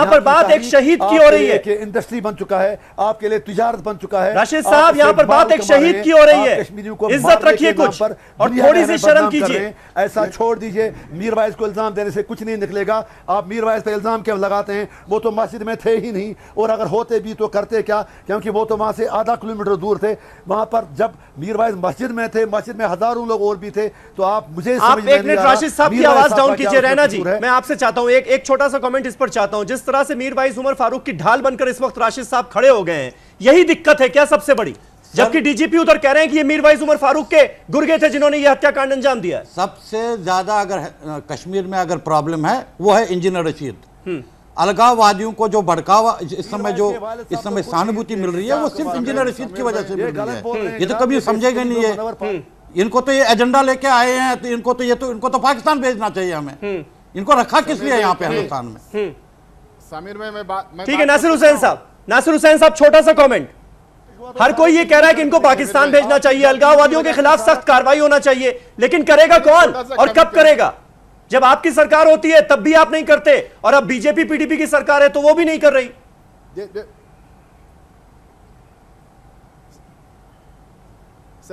पर बात एक शहीद की हो रही है, इंडस्ट्री बन चुका है, आपके लिए तिजारत बन चुका है। राशिद साहब, यहाँ पर बात एक शहीद की हो रही है। इज्जत रखिए कुछ, और थोड़ी सी शर्म कीजिए। ऐसा छोड़ दीजिए। मीरवाइज को इल्जाम देने से कुछ नहीं निकलेगा। आप मीरवाइज पे इल्जाम क्यों लगाते हैं? वो तो मस्जिद में थे ही नहीं, और अगर होते भी तो करते क्या, क्योंकि वो तो वहां से आधा किलोमीटर दूर थे। वहां पर जब मीरवाइज मस्जिद में थे, मस्जिद में हजारों लोग और भी थे। तो आप मुझे राशिद साहब की आवाज डाउन कीजिए। रैना जी, मैं आपसे चाहता हूं एक छोटा सा कमेंट इस पर चाहता हूं। जिस तरह से मीरवाइज उमर फारूक की ढाल बनकर इस वक्त राशिद साहब खड़े हो गए हैं, यही दिक्कत है क्या सबसे बड़ी? जबकि डीजीपी उधर कह रहे हैं कि ये मीरवाइज उमर फारूक के गुर्गे थे जिन्होंने ये हत्याकांड अंजाम दिया। सबसे ज्यादा अगर कश्मीर में अगर प्रॉब्लम है वो है इंजीनियर रशीद। अलगाववादियों को जो भड़कावा इस समय सहानुभूति मिल रही है, वो सिर्फ इंजीनियर रशीद की वजह से मिल रही है। ये तो कभी समझेगा नहीं है। इनको तो ये एजेंडा लेके आए हैं, तो इनको तो पाकिस्तान भेजना चाहिए हमें। इनको रखा किस लिए यहाँ पे हिंदुस्तान में? समीर में ठीक है। नासिर हुसैन साहब छोटा सा कमेंट। हर कोई ये कह रहा है कि इनको पाकिस्तान भेजना चाहिए, अलगाववादियों के खिलाफ सख्त कार्रवाई होना चाहिए, लेकिन करेगा कौन और कब करेगा? जब आपकी सरकार होती है तब भी आप नहीं करते, और अब बीजेपी पीडीपी की सरकार है तो वो भी नहीं कर रही।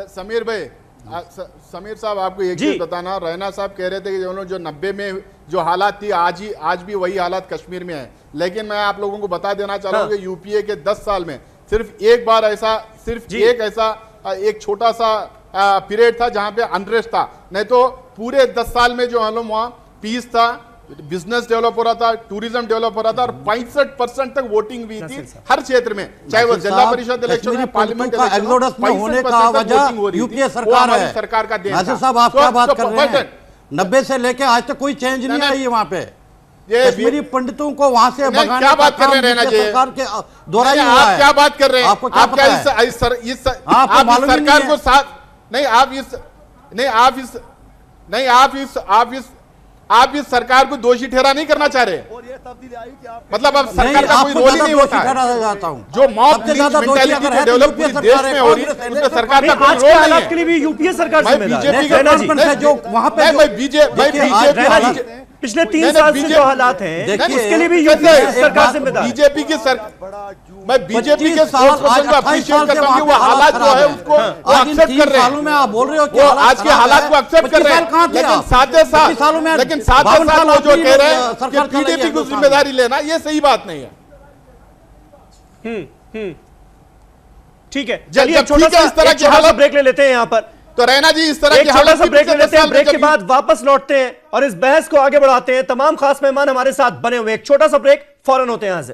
समीर भाई, समीर साहब, आपको एक चीज बताना, रैना साहब कह रहे थे कि जो 90 में जो हालात थी आज भी वही हालात कश्मीर में है। लेकिन मैं आप लोगों को बता देना चाह रहा हूं कि यूपीए के 10 साल में सिर्फ एक बार एक छोटा सा पीरियड था जहां पे अनरेस्ट था, नहीं तो पूरे 10 साल में जो हम लोग वहां पीस था, बिजनेस डेवलप हो रहा था, टूरिज्म डेवलप हो रहा था, और 65% तक वोटिंग हुई थी हर क्षेत्र में, चाहे वो जिला परिषद इलेक्शन में, पार्लियामेंट इलेक्शन में होने का वजह यूपीए सरकार है। सरकार का देन। नासिर साहब, आप क्या बात कर रहे हैं? 90 से लेके आज तक कोई चेंज नहीं आई है वहां पे। कश्मीरी पंडितों को वहां से भगाने क्या बात कर रहे हैं सरकार के द्वारा ही हुआ आप है। क्या बात कर रहे हैं? आपको क्या पता है? आप इस सरकार को साथ नहीं, आप इस सरकार को दोषी ठहरा नहीं करना चाह रहे। और ये तब्दीली आई कि आप मतलब अब सरकार का कोई रोल ही नहीं होता है। जो मॉब मेंटालिटी डेवलप पूरे देश में हो रही है, उसमें सरकार का कोई रोल नहीं है। के लिए भी यूपीए सरकार बीजेपी का जो वहां पे बीजेपी पिछले 3 साल से जो हालात हैं उसके लिए भी यूपीए सरकार जिम्मेदार। बीजेपी की मैं बीजेपी के स्पोक्सपर्सन को अप्रिशिएट करता हूं कि वो हालात जो है उसको एक्सेप्ट कर रहे हैं। सालों में आप बोल रहे हो कि वो आज के हालात को एक्सेप्ट कर रहे हैं, लेकिन साथ ही साथ वो जो कह रहे हैं कि पीडीपी को जिम्मेदारी लेना, ये सही बात नहीं है। ठीक है, चलिए छोटा सा ब्रेक ले लेते हैं यहाँ पर। तो रैना जी इस तरह की छोटा सा ब्रेक ले लेते हैं, ब्रेक के बाद वापस लौटते हैं और इस बहस को आगे बढ़ाते हैं। तमाम खास मेहमान हमारे साथ बने हुए, एक छोटा सा ब्रेक, फौरन होते हैं यहां से।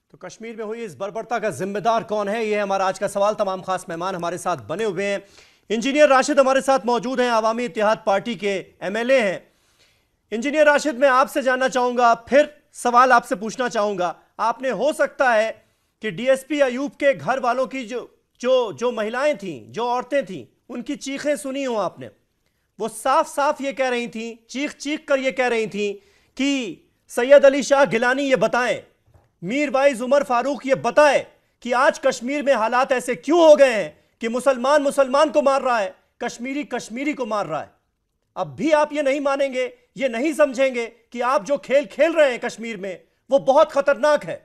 तो कश्मीर में हुई इस बर्बरता का जिम्मेदार कौन है, यह हमारा आज का सवाल। तमाम खास मेहमान हमारे साथ बने हुए हैं। इंजीनियर राशिद हमारे साथ मौजूद हैं, आवामी इत्तेहाद पार्टी के एमएलए हैं। इंजीनियर राशिद, मैं आपसे जानना चाहूंगा, फिर सवाल आपसे पूछना चाहूंगा। आपने हो सकता है कि डीएसपी अयूब के घर वालों की जो महिलाएं थीं, जो औरतें थीं, उनकी चीखें सुनी हो आपने। वो साफ साफ ये कह रही थीं, चीख चीख कर ये कह रही थीं कि सैयद अली शाह गिलानी ये बताएं, मीरवाइज उमर फारूक ये बताए कि आज कश्मीर में हालात ऐसे क्यों हो गए हैं कि मुसलमान मुसलमान को मार रहा है, कश्मीरी कश्मीरी को मार रहा है। अब भी आप ये नहीं मानेंगे, ये नहीं समझेंगे कि आप जो खेल खेल रहे हैं कश्मीर में वो बहुत खतरनाक है।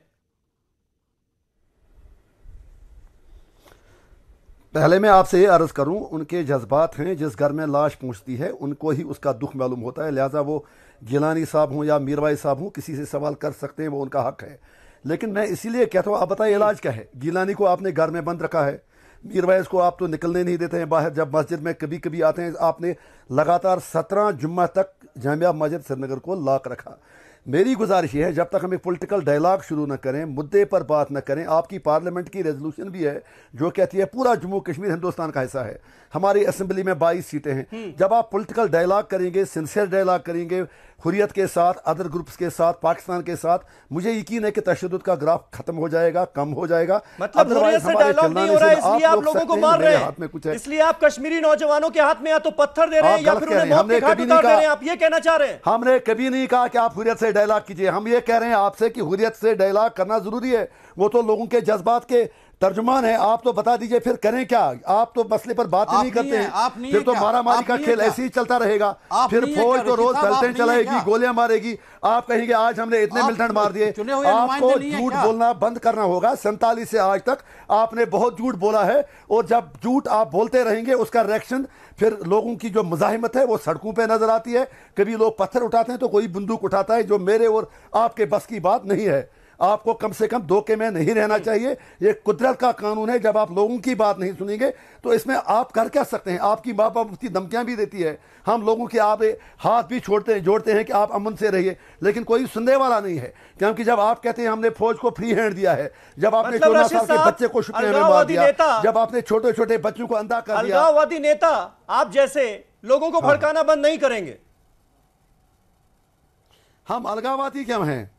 पहले मैं आपसे ये अर्ज करूं, उनके जज्बात हैं, जिस घर में लाश पहुंचती है उनको ही उसका दुख मालूम होता है। लिहाजा वो गिलानी साहब हों या मीरवाइज साहब हों, किसी से सवाल कर सकते हैं, वो उनका हक है। लेकिन मैं इसीलिए कहता हूं, आप बताइए इलाज क्या है? गिलानी को आपने घर में बंद रखा है, मीरवाइज को आप तो निकलने नहीं देते हैं बाहर। जब मस्जिद में कभी कभी आते हैं, आपने लगातार 17 जुम्मा तक जामिया मस्जिद श्रीनगर को लॉक रखा। मेरी गुजारिश है, जब तक हम एक पॉलिटिकल डायलॉग शुरू न करें, मुद्दे पर बात न करें। आपकी पार्लियामेंट की रेजोल्यूशन भी है जो कहती है पूरा जम्मू कश्मीर हिंदुस्तान का हिस्सा है। हमारी असेंबली में 22 सीटें हैं। जब आप पॉलिटिकल डायलॉग करेंगे, सिंसियर डायलॉग करेंगे हुर्रियत के साथ, अदर ग्रुप्स के साथ, पाकिस्तान के साथ, मुझे यकीन है कि तशद्दुद का ग्राफ खत्म हो जाएगा, कम हो जाएगा। मतलब हुर्रियत से डायलॉग नहीं हो रहा है, इसलिए आप लोगों को मार रहे हैं, इसलिए आप कश्मीरी नौजवानों के हाथ में या तो पत्थर दे रहे हैं या फिर उन्हें मौत के घाट उतार दे रहे हैं। आप ये कहना चाह रहे हैं? हमने कभी नहीं कहा कि आप हुर्रियत से डायलॉग कीजिए। हम ये कह रहे हैं आपसे कि हुर्रियत से डायलॉग करना जरूरी है। वो तो लोगों के जज्बात के तर्जुमान है। आप तो बता दीजिए फिर करें क्या? आप तो मसले पर बात ही नहीं करते हैं। फिर तो मारामारी का खेल ऐसे ही चलता रहेगा। फिर फौज तो रोज बेल्टें चलाएगी, गोलियां मारेगी। आप कहेंगे आज हमने इतने मिलिटेंट मार दिए। आपको झूठ बोलना बंद करना होगा। 47 से आज तक आपने बहुत झूठ बोला है, और जब झूठ आप बोलते रहेंगे उसका रिएक्शन फिर लोगों की जो मुजाहिमत है वो सड़कों पे नजर आती है। कभी लोग पत्थर उठाते हैं तो कोई बंदूक उठाता है, जो मेरे और आपके बस की बात नहीं है। आपको कम से कम धोखे में नहीं रहना चाहिए। ये कुदरत का कानून है। जब आप लोगों की बात नहीं सुनेंगे तो इसमें आप कर क्या सकते हैं? आपकी माँ बाप की धमकियां भी देती है, हम लोगों के आप हाथ भी जोड़ते हैं कि आप अमन से रहिए, लेकिन कोई सुनने वाला नहीं है। क्योंकि जब आप कहते हैं हमने फौज को फ्री हैंड दिया है, जब आपने 14 साल के बच्चे को शुक्रिया में मार दिया, जब आपने छोटे छोटे बच्चों को अंधा कर दिया। अलगाववादी नेता आप जैसे लोगों को भड़काना बंद नहीं करेंगे। हम अलगाववादी क्यों हैं?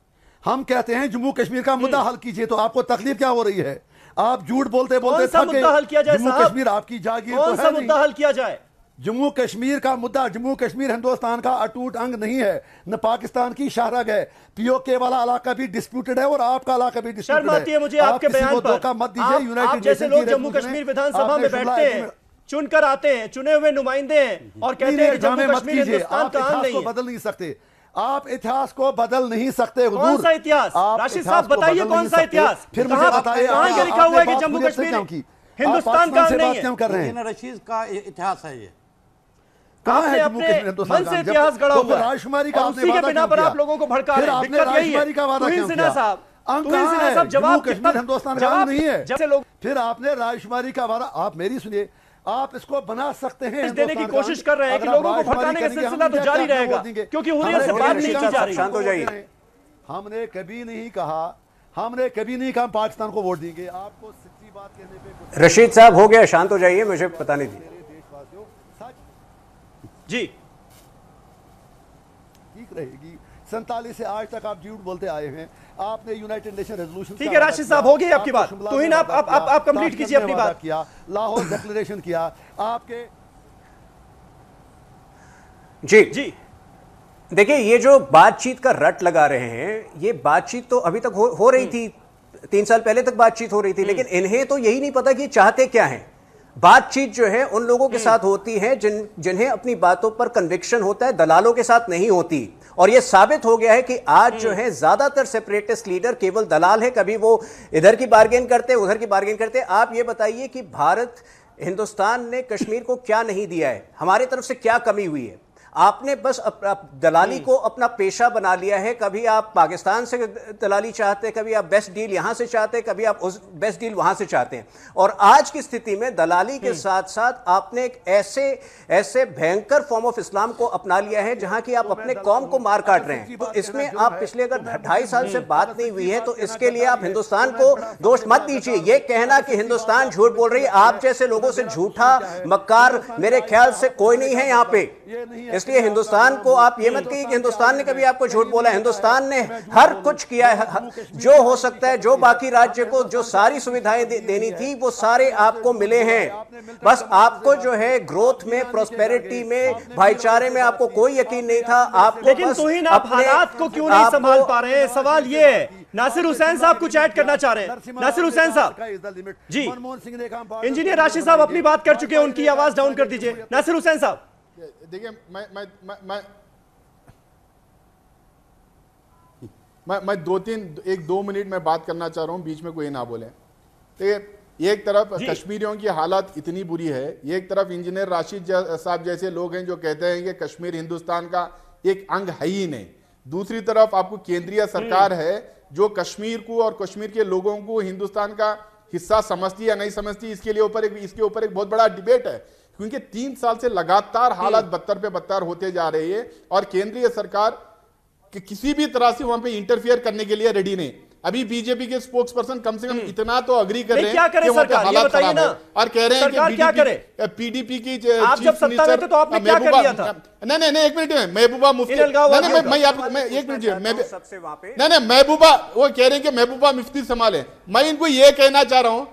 हम कहते हैं जम्मू कश्मीर का मुद्दा हल कीजिए। तो आपको तकलीफ क्या हो रही है? आप झूठ बोलते बोलते थक गए। हल किया जाए? जम्मू कश्मीर आपकी जागीर तो है। मुद्दा हल किया जाए? जम्मू कश्मीर का मुद्दा, जम्मू कश्मीर हिंदुस्तान का अटूट अंग नहीं है, न पाकिस्तान की शाहरग है। पीओके वाला इलाका भी डिस्प्यूटेड है और आपका इलाका भी डिस्प्यूटेड है। शर्म आती है मुझे आपके बयान पर। मत दीजिए। यूनाइटेड जैसे लोग जम्मू कश्मीर विधानसभा में बैठते हैं, चुनकर आते हैं, चुने हुए नुमाइंदे हैं, और कहते हैं कि जम्मू कश्मीर हिंदुस्तान का अंग नहीं है। बदल नहीं सकते आप, इतिहास को बदल नहीं सकते। कौन सा इतिहास? राशिद साहब बताइए कौन सा इतिहास? फिर मुझे बताइए कहां ये लिखा हुआ है कि जम्मू कश्मीर हिंदुस्तान का नहीं है? क्यों कर रहे हैं? रशीद का इतिहास है ये। कहां है जम्मू कश्मीर हिंदुस्तान का? इतिहास गढ़ा हुआ है। राजकुमारी का उसी के बिना पर आप लोगों को भड़का रहे हैं। दिक्कत यही है। तुहिन सिन्हा साहब, जवाब कश्मीर हिंदुस्तान का नहीं है। जैसे लोग फिर आपने राजकुमारी का वादा, आप मेरी सुनिए, आप इसको बना सकते हैं, देने की कोशिश कर रहे हैं कि लोगों को भड़काने का सिलसिला तो जारी रहेगा, क्योंकि हुर्रियत से बात नहीं की जा रही। शांत हो जाइए। हमने कभी नहीं कहा पाकिस्तान को वोट देंगे। आपको रशीद साहब हो गया, शांत हो जाइए, मुझे पता नहीं थी। जी ठीक रहेगी। 47 से आज तक आप झूठ बोलते आए हैं। आपने यूनाइटेड नेशन रेजोल्यूशन, ठीक है राशिद साहब, हो गई आपकी बात। तौहीन आप कंप्लीट कीजिए अपनी बात। किया, लाहौर डिक्लेरेशन किया आपके। जी देखिए, ये जो बातचीत का रट लगा रहे हैं, ये बातचीत तो अभी तक हो रही थी, 3 साल पहले तक बातचीत हो रही थी, लेकिन इन्हें तो यही नहीं पता कि चाहते क्या हैं। बातचीत जो है उन लोगों के साथ होती है जिन्हें अपनी बातों पर कन्विक्शन होता है, दलालों के साथ नहीं होती। और यह साबित हो गया है कि आज जो है ज्यादातर सेपरेटिस्ट लीडर केवल दलाल है, कभी वो इधर की बार्गेन करते उधर की बार्गेन करते। आप ये बताइए कि भारत, हिंदुस्तान ने कश्मीर को क्या नहीं दिया है, हमारे तरफ से क्या कमी हुई है? आपने बस दलाली को अपना पेशा बना लिया है। कभी आप पाकिस्तान से दलाली चाहते हैं, कभी आप बेस्ट डील यहां से चाहते हैं, कभी आप उस बेस्ट डील वहां से चाहते हैं। और आज की स्थिति में दलाली के साथ साथ आपने एक ऐसे भयंकर फॉर्म ऑफ इस्लाम को अपना लिया है जहां की आप अपने कौम को मार काट रहे हैं। तो इसमें आप पिछले अगर 2.5 साल से बात नहीं हुई है तो इसके लिए आप हिंदुस्तान को दोष मत दीजिए। यह कहना कि हिंदुस्तान झूठ बोल रही है, आप जैसे लोगों से झूठा मक्कार मेरे ख्याल से कोई नहीं है यहां पे। इसलिए हिंदुस्तान को आप ये मत कहिए कि हिंदुस्तान ने कभी आपको झूठ बोला। हिंदुस्तान ने हर कुछ किया है जो हो सकता है, जो बाकी राज्य को जो सारी सुविधाएं देनी थी वो सारे आपको मिले हैं। बस आपको जो है ग्रोथ में, प्रोस्पेरिटी में, भाईचारे में आपको कोई यकीन नहीं था। आपको लेकिन तौहीन आप हालात को क्यों नहीं संभाल पा रहे हैं? सवाल ये है। नासिर हुसैन साहब कुछ ऐड करना चाह रहे हैं। नासिर हुसैन साहब जी, इंजीनियर राशिद साहब अपनी बात कर चुके हैं, उनकी आवाज डाउन कर दीजिए। नासिर हुसैन साहब देखिए, मैं 2 मिनट में बात करना चाह रहा हूं, बीच में कोई ना बोले। देखिए, एक तरफ कश्मीरियों की हालत इतनी बुरी है, एक तरफ इंजीनियर राशिद साहब जैसे लोग हैं जो कहते हैं कि कश्मीर हिंदुस्तान का एक अंग है ही नहीं। दूसरी तरफ आपको केंद्रीय सरकार है जो कश्मीर को और कश्मीर के लोगों को हिंदुस्तान का हिस्सा समझती या नहीं समझती, इसके ऊपर एक बहुत बड़ा डिबेट है। क्योंकि 3 साल से लगातार हालात बदतर पे बदतर होते जा रही है और केंद्रीय सरकार कि किसी भी तरह से वहां पे इंटरफियर करने के लिए रेडी नहीं। अभी बीजेपी के स्पोक्स पर्सन कम से कम इतना तो अग्री कर रहे हैं कि वहां पे हालात खराब है और कह रहे हैं कि पीडीपी की आप जब सत्ता में थे तो आपने क्या कर दिया था? नहीं, एक मिनट में महबूबा मुफ्ती, नहीं, महबूबा, वो कह रहे हैं कि महबूबा मुफ्ती संभाले। मैं इनको ये कहना चाह रहा हूँ,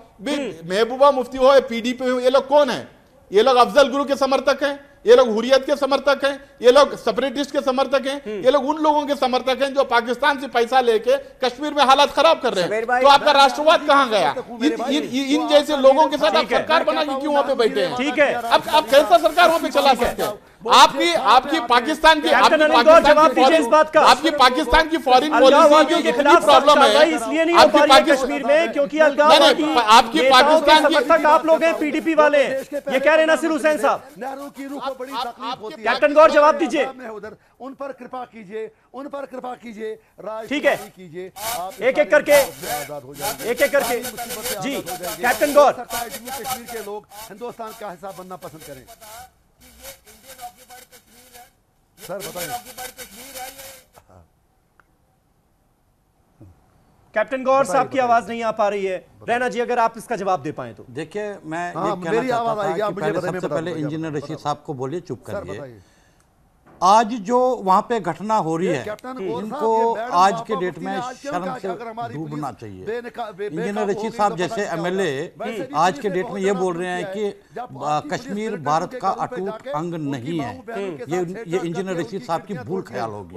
महबूबा मुफ्ती हो, पीडीपी हो, ये लोग कौन है? ये लोग अफजल गुरु के समर्थक हैं, ये लोग हुरियत के समर्थक हैं, ये लोग सेपरेटिस्ट के समर्थक हैं, ये लोग उन लोगों के समर्थक हैं जो पाकिस्तान से पैसा लेके कश्मीर में हालात खराब कर रहे हैं। तो आपका राष्ट्रवाद कहां गया? इन जैसे लोगों के साथ आप सरकार बना के क्यों वहां पे बैठे हैं? ठीक है, अब कैसा सरकार वहां पे चला सकते हैं? आपकी पाकिस्तान की पाकिस्तान की फॉरेन पॉलिसी की इतनी प्रॉब्लम है, इसलिए नहीं हो पा रही है कश्मीर में क्योंकि आपकी पाकिस्तान की आप लोग हैं, पीडीपी वाले हैं, ये कह रहे हैं नासिर हुसैन साहब। नेहरू की रूह को बड़ी तकलीफ होती है। कैप्टन गौर जवाब दीजिए। उधर उन पर कृपा कीजिए, उन पर कृपा कीजिए, ठीक है, एक एक करके जी। कैप्टन गौर, कश्मीर के लोग हिंदुस्तान का हिस्सा बनना पसंद करें। सर बताइए। कैप्टन गौर साहब की आवाज नहीं आ पा रही है। रैना जी, अगर आप इसका जवाब दे पाए तो। देखिए, मैं मेरी आवाज आएगी। सबसे पहले इंजीनियर रशीद साहब को बोलिए चुप करिए। आज जो वहां पे घटना हो रही है, इनको आज के डेट में शर्म से डूबना चाहिए। इंजीनियर रशीद साहब जैसे एमएलए आज के डेट में ये बोल रहे हैं कि कश्मीर भारत का अटूट अंग नहीं है। ये इंजीनियर रशीद साहब की भूल ख्याल होगी,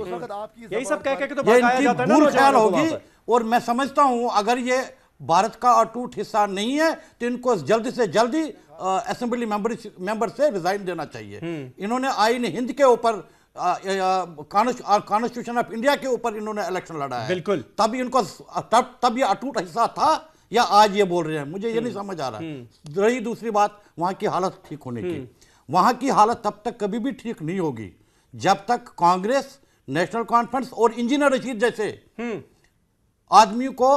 यही सब कह के तो इनकी भूल ख्याल होगी। और मैं समझता हूं अगर ये भारत का अटूट हिस्सा नहीं है तो इनको जल्दी से जल्दी असेंबली मेंबर से रिजाइन देना चाहिए। इन्होंने आईन हिंद के ऊपर, कॉन्स्टिट्यूशन ऑफ इंडिया के ऊपर इन्होंने इलेक्शन लड़ा है। बिल्कुल, तब इनको तब ये अटूट हिस्सा था या आज ये बोल रहे हैं, मुझे ये नहीं समझ आ रहा। रही दूसरी बात वहां की हालत ठीक होने की, वहां की हालत तब तक कभी भी ठीक नहीं होगी जब तक कांग्रेस, नेशनल कॉन्फ्रेंस और इंजीनियर रशीद जैसे आदमी को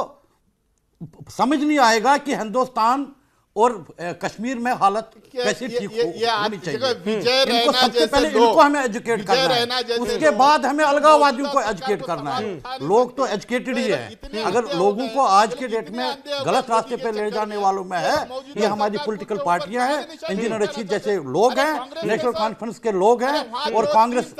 समझ नहीं आएगा कि हिंदुस्तान और कश्मीर में हालत कैसे ठीक होनी चाहिए। इनको सबसे पहले इनको हमें एजुकेट करना है, उसके बाद हमें अलगाववादियों को एजुकेट करना है। लोग तो एजुकेटेड ही है। अगर लोगों को आज के डेट में गलत रास्ते पे ले जाने वालों में है ये हमारी पॉलिटिकल पार्टियां हैं, इंजीनियर रशीद जैसे लोग हैं, नेशनल कॉन्फ्रेंस के लोग हैं और कांग्रेस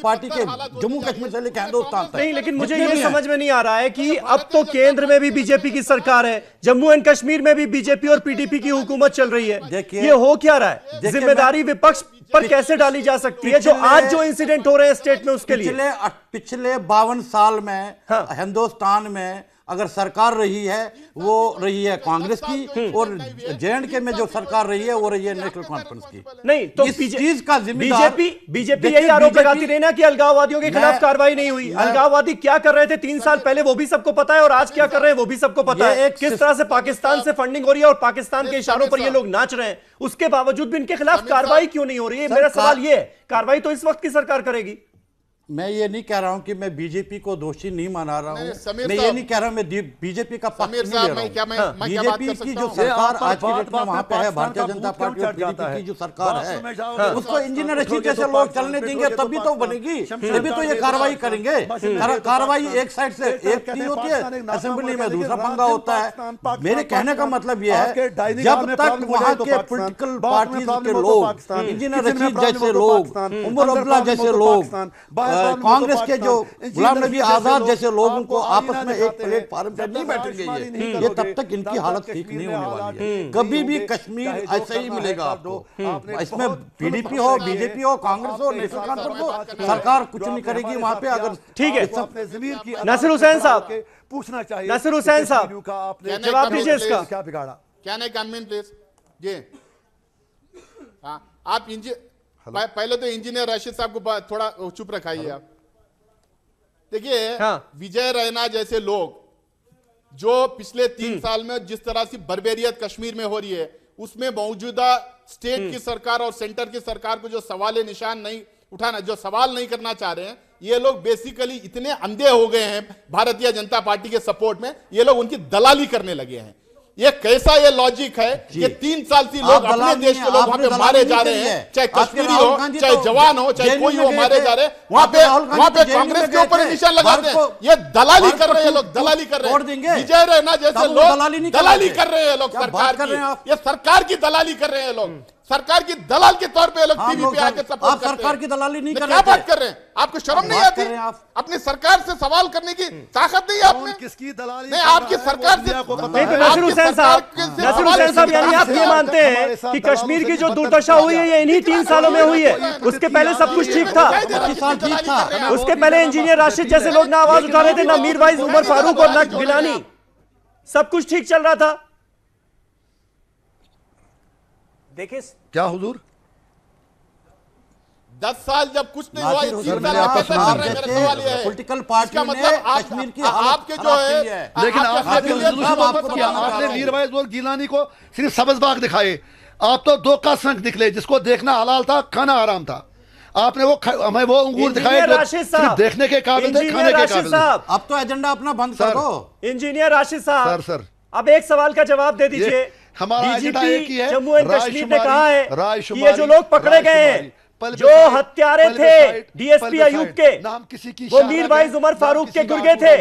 पार्टी के जम्मू कश्मीर से लेकर हिंदुस्तान तक। नहीं, लेकिन मुझे ये समझ में नहीं आ रहा है कि अब तो केंद्र में भी बीजेपी की सरकार है, जम्मू एंड कश्मीर में भी बीजेपी और पीडीपी की हुकूमत चल रही है। ये हो क्या रहा है? जिम्मेदारी विपक्ष पर कैसे डाली जा सकती है जो आज जो इंसिडेंट हो रहे हैं स्टेट में उसके लिए? पिछले 52 साल में हिंदुस्तान में अगर सरकार रही है वो रही है कांग्रेस की और जे&के में जो सरकार रही है वो रही है नेशनल कॉन्फ्रेंस की। नहीं तो इस चीज का जिम्मेदार बीजेपी यही आरोप लगाती रही ना कि अलगाववादियों के खिलाफ कार्रवाई नहीं हुई। अलगाववादी क्या कर रहे थे 3 साल पहले वो भी सबको पता है और आज क्या कर रहे हैं वो भी सबको पता है। किस तरह से पाकिस्तान से फंडिंग हो रही है और पाकिस्तान के इशारों पर ये लोग नाच रहे हैं, उसके बावजूद भी इनके खिलाफ कार्रवाई क्यों नहीं हो रही है? मेरा सवाल ये है, कार्रवाई तो इस वक्त की सरकार करेगी। मैं ये नहीं कह रहा हूं कि मैं बीजेपी को दोषी नहीं माना रहा हूं, मैं ये नहीं कह रहा हूं मैं बीजेपी का पक्ष नहीं ले रहा हूं। बीजेपी की जो सरकार आज की डेट में वहां पे है, भारतीय जनता पार्टी और पीडीपी की जो सरकार है उसको इंजीनियर रशीद जैसे लोग चलने देंगे तभी तो बनेगी, तभी तो ये कार्रवाई करेंगे। कार्रवाई एक साइड से एक नहीं होती है, असेंबली में दूसरा पंगा होता है। मेरे कहने का मतलब ये है जब तक वहां के पॉलिटिकल पार्टीज के लोग, इंजीनियर रशीद जैसे लोग, उमर अब्दुल्ला जैसे लोग, कांग्रेस के जो गुलाम नबी आजाद जैसे लोगों को आपस में एक प्लेटफॉर्म पर नहीं बैठेंगे ये तब तक इनकी हालत ठीक नहीं होने वाली है। कभी भी कश्मीर ऐसे ही मिलेगा आपको। इसमें पीडीपी हो, बीजेपी हो, कांग्रेस हो, नेशनल कॉन्फ्रेंस हो, सरकार कुछ नहीं करेगी वहां पे। अगर ठीक है, नासिर हुसैन साहब पूछना चाहिए, नासिर हुसैन साहब जवाब दीजिए इसका। क्या बिगाड़ा? क्या नहीं कमेंट प्लीज जी। आप पहले तो इंजीनियर राशिद साहब को थोड़ा चुप रखाइए आप। देखिए विजय रैना जैसे लोग जो पिछले 3 साल में जिस तरह से बर्बेरियत कश्मीर में हो रही है उसमें मौजूदा स्टेट की सरकार और सेंटर की सरकार को जो सवाल निशान नहीं उठाना, जो सवाल नहीं करना चाह रहे हैं, ये लोग बेसिकली इतने अंधे हो गए हैं भारतीय जनता पार्टी के सपोर्ट में, ये लोग उनकी दलाली करने लगे हैं। ये कैसा ये लॉजिक है कि 3 साल से लोग अपने देश के लोग वहां पे मारे जा रहे हैं, चाहे कश्मीरी हो, चाहे जवान हो, चाहे कोई हो, मारे जा रहे हैं। वहां पे कांग्रेस के ऊपर निशान लगाते हैं। ये दलाली कर रहे हैं लोग, दलाली कर रहे हैं। विजय रैना जैसे लोग दलाली कर रहे हैं, लोग सरकार की, ये सरकार की दलाली कर रहे हैं लोग, सरकार की दलाल के तौर पे लोग टीवी पे आके सपोर्ट करते हैं। सरकार की दलाली नहीं कर रहे, क्या बात कर रहे हैं? आपको शर्म नहीं आती? अपनी सरकार से सवाल करने की ताकत नहीं आपने? किसकी दलाली? नहीं, आपकी सरकार से नासिर हुसैन साहब यानी आप ये मानते हैं कि कश्मीर की जो दुर्दशा हुई है ये इन्हीं 3 सालों में हुई है? उसके पहले सब कुछ ठीक था? उसके पहले इंजीनियर राशिद जैसे लोग ना आवाज उठा रहे थे, ना मीरवाइज उमर फारूक और ना गिलानी, सब कुछ ठीक चल रहा था। देखिए क्या हुजूर 10 साल जब कुछ नहीं हुआ, 3 साल में कैसे कर रहे हैं? मेरा सवाल यह है, पॉलिटिकल पार्टी मतलब कश्मीर की आपके जो है, लेकिन आपने मीरवाइज और गिलानी को सिर्फ सब्ज़बाग दिखाए, आप तो 2 का संख निकले। जिसको देखना हलाल था, खाना हराम था। आपने हमें वो अंगूर दिखाए जो सिर्फ देखने के काबिल थे, खाने के काबिल नहीं। अब तो एजेंडा अपना बंद कर दो। इंजीनियर राशिद साहब सर अब एक सवाल का जवाब दे दीजिए। हमारा एजेंडा एक ही है, जम्मू एंड कश्मीर ने कहा है कि ये जो लोग पकड़े गए हैं, जो हत्यारे थे डीएसपी अयूब के, नाम किसी की वो मीरवाइज उमर फारूक के गुर्गे थे।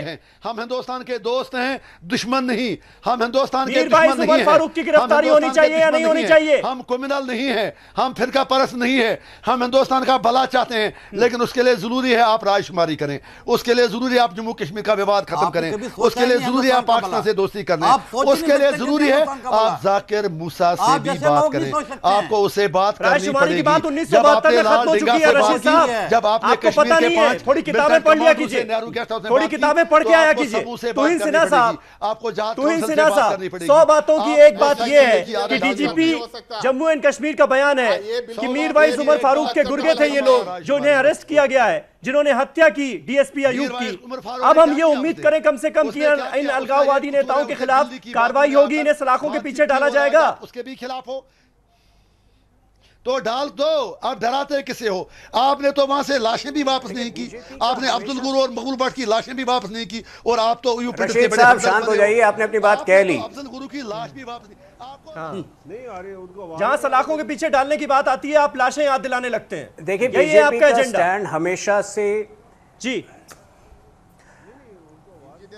हम हिंदुस्तान के दोस्त हैं, दुश्मन नहीं। हम हिंदुस्तान के मीरवाइज उमर फारूक की गिरफ्तारी होनी चाहिए या नहीं होनी चाहिए? हम क्रिमिनल नहीं है, हम फिरका परस्त नहीं है, हम हिंदुस्तान का भला चाहते हैं। लेकिन उसके लिए जरूरी है आप रायशुमारी करें, उसके लिए जरूरी है आप जम्मू कश्मीर का विवाद खत्म करें, उसके लिए जरूरी है आप पाकिस्तान से दोस्ती कर लें, उसके लिए जरूरी है आप जाकिर मूसा से भी बात करें। आपको उसे बात करनी पड़ेगी। जब आपने पता नहीं है, थोड़ी किताबें पढ़ लिया कीजिए, थोड़ी किताबें पढ़ के आया कीजिए। तुहिन सिन्हा साहब, तुहिन सिन्हा साहब, 100 बातों की एक बात यह है कि डीजीपी जम्मू एंड कश्मीर का बयान है कि मीरवाइज उमर फारूक के गुर्गे थे ये लोग जो उन्हें अरेस्ट किया गया है, जिन्होंने हत्या की डीएसपी अयूब की। अब हम ये उम्मीद करें कम से कम कि इन अलगाववादी नेताओं के खिलाफ कार्रवाई होगी, इन्हें सलाखों के पीछे डाला जाएगा। उसके भी खिलाफ हो तो डाल दो, आप डराते किसे हो? आपने तो वहां से लाशें भी वापस नहीं की, आपने अब्दुल गुरु और मकबूल भट्ट की लाशें भी वापस नहीं की, और आप तो रशीद साहब शांत हो जाइए, आपने अपनी बात कह ली। अब्दुल गुरु की लाश भी वापस नहीं, नहीं आ रही उनको। जहां सलाखों के पीछे डालने की बात आती है, आप लाशें याद दिलाने लगते हैं। देखिए, यही है आपका एजेंडा। स्टैंड हमेशा से जी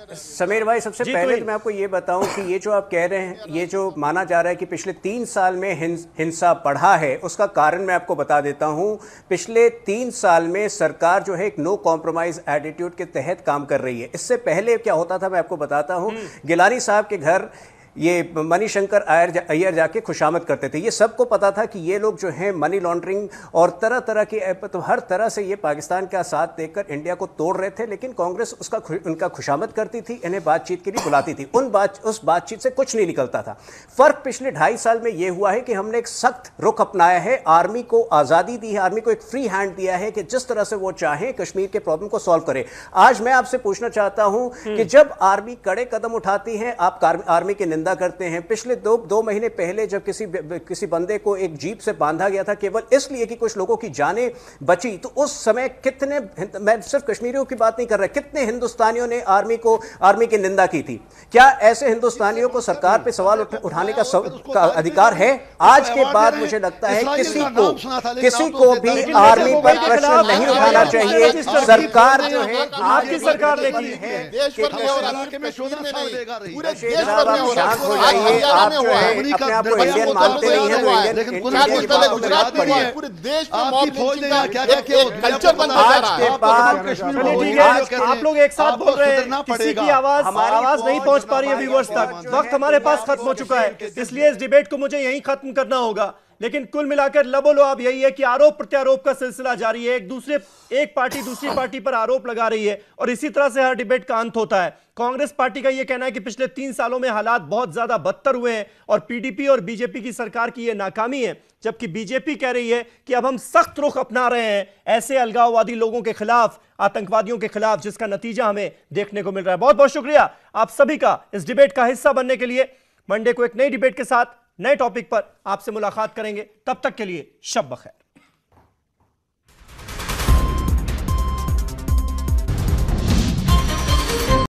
समीर भाई, सबसे पहले तो मैं आपको ये बताऊं कि ये जो आप कह रहे हैं, ये जो माना जा रहा है कि पिछले 3 साल में हिंसा बढ़ा है, उसका कारण मैं आपको बता देता हूं। पिछले 3 साल में सरकार जो है एक नो कॉम्प्रोमाइज एटीट्यूड के तहत काम कर रही है। इससे पहले क्या होता था मैं आपको बताता हूं। गिलानी साहब के घर ये मणिशंकर अय्यर जाके खुशामद करते थे। ये सबको पता था कि ये लोग जो हैं मनी लॉन्ड्रिंग और तरह तरह के तो हर तरह से ये पाकिस्तान का साथ देकर इंडिया को तोड़ रहे थे, लेकिन कांग्रेस उनका खुशामद करती थी, इन्हें बातचीत के लिए बुलाती थी। उस बातचीत से कुछ नहीं निकलता था। फर्क पिछले 2.5 साल में ये हुआ है कि हमने एक सख्त रुख अपनाया है, आर्मी को आज़ादी दी है, आर्मी को एक फ्री हैंड दिया है कि जिस तरह से वो चाहे कश्मीर के प्रॉब्लम को सॉल्व करे। आज मैं आपसे पूछना चाहता हूं कि जब आर्मी कड़े कदम उठाती है, आप आर्मी की निंदा करते हैं। पिछले दो महीने पहले जब किसी बंदे को एक जीप से बांधा गया था केवल इसलिए कि कुछ लोगों की जानें बची, तो उस समय कितने, मैं सिर्फ कश्मीरियों की बात नहीं कर रहा, कितने हिंदुस्तानियों ने आर्मी की निंदा की थी? क्या ऐसे हिंदुस्तानियों को सरकार पे सवाल उठाने का अधिकार है? आज के बाद मुझे लगता है किसी को भी आर्मी पर प्रश्न नहीं उठाना चाहिए। सरकार जो है, आपकी सरकार ने की है। शांत हो जाइए। आप जो है अपने आप को इंडियन मानते नहीं है, तो इंडियन पूरे देश में आपकी फौज ने क्या कल्चर बनता जा रहा है। आप लोग एक साथ बोल रहे हैं, किसी की आवाज नहीं पहुंच पा रही है व्यूअर्स तक। वक्त हमारे पास खत्म हो चुका है, इसलिए इस डिबेट को मुझे यहीं खत्म करना होगा। लेकिन कुल मिलाकर लबोलबाब यही है कि आरोप प्रत्यारोप का सिलसिला जारी है। एक पार्टी दूसरी पार्टी पर आरोप लगा रही है और इसी तरह से हर डिबेट का अंत होता है। कांग्रेस पार्टी का यह कहना है कि पिछले 3 सालों में हालात बहुत ज्यादा बदतर हुए हैं और पीडीपी और बीजेपी की सरकार की यह नाकामी है, जबकि बीजेपी कह रही है कि अब हम सख्त रुख अपना रहे हैं ऐसे अलगाववादी लोगों के खिलाफ, आतंकवादियों के खिलाफ, जिसका नतीजा हमें देखने को मिल रहा है। बहुत बहुत शुक्रिया आप सभी का इस डिबेट का हिस्सा बनने के लिए। मंडे को एक नई डिबेट के साथ नए टॉपिक पर आपसे मुलाकात करेंगे। तब तक के लिए शब बखैर।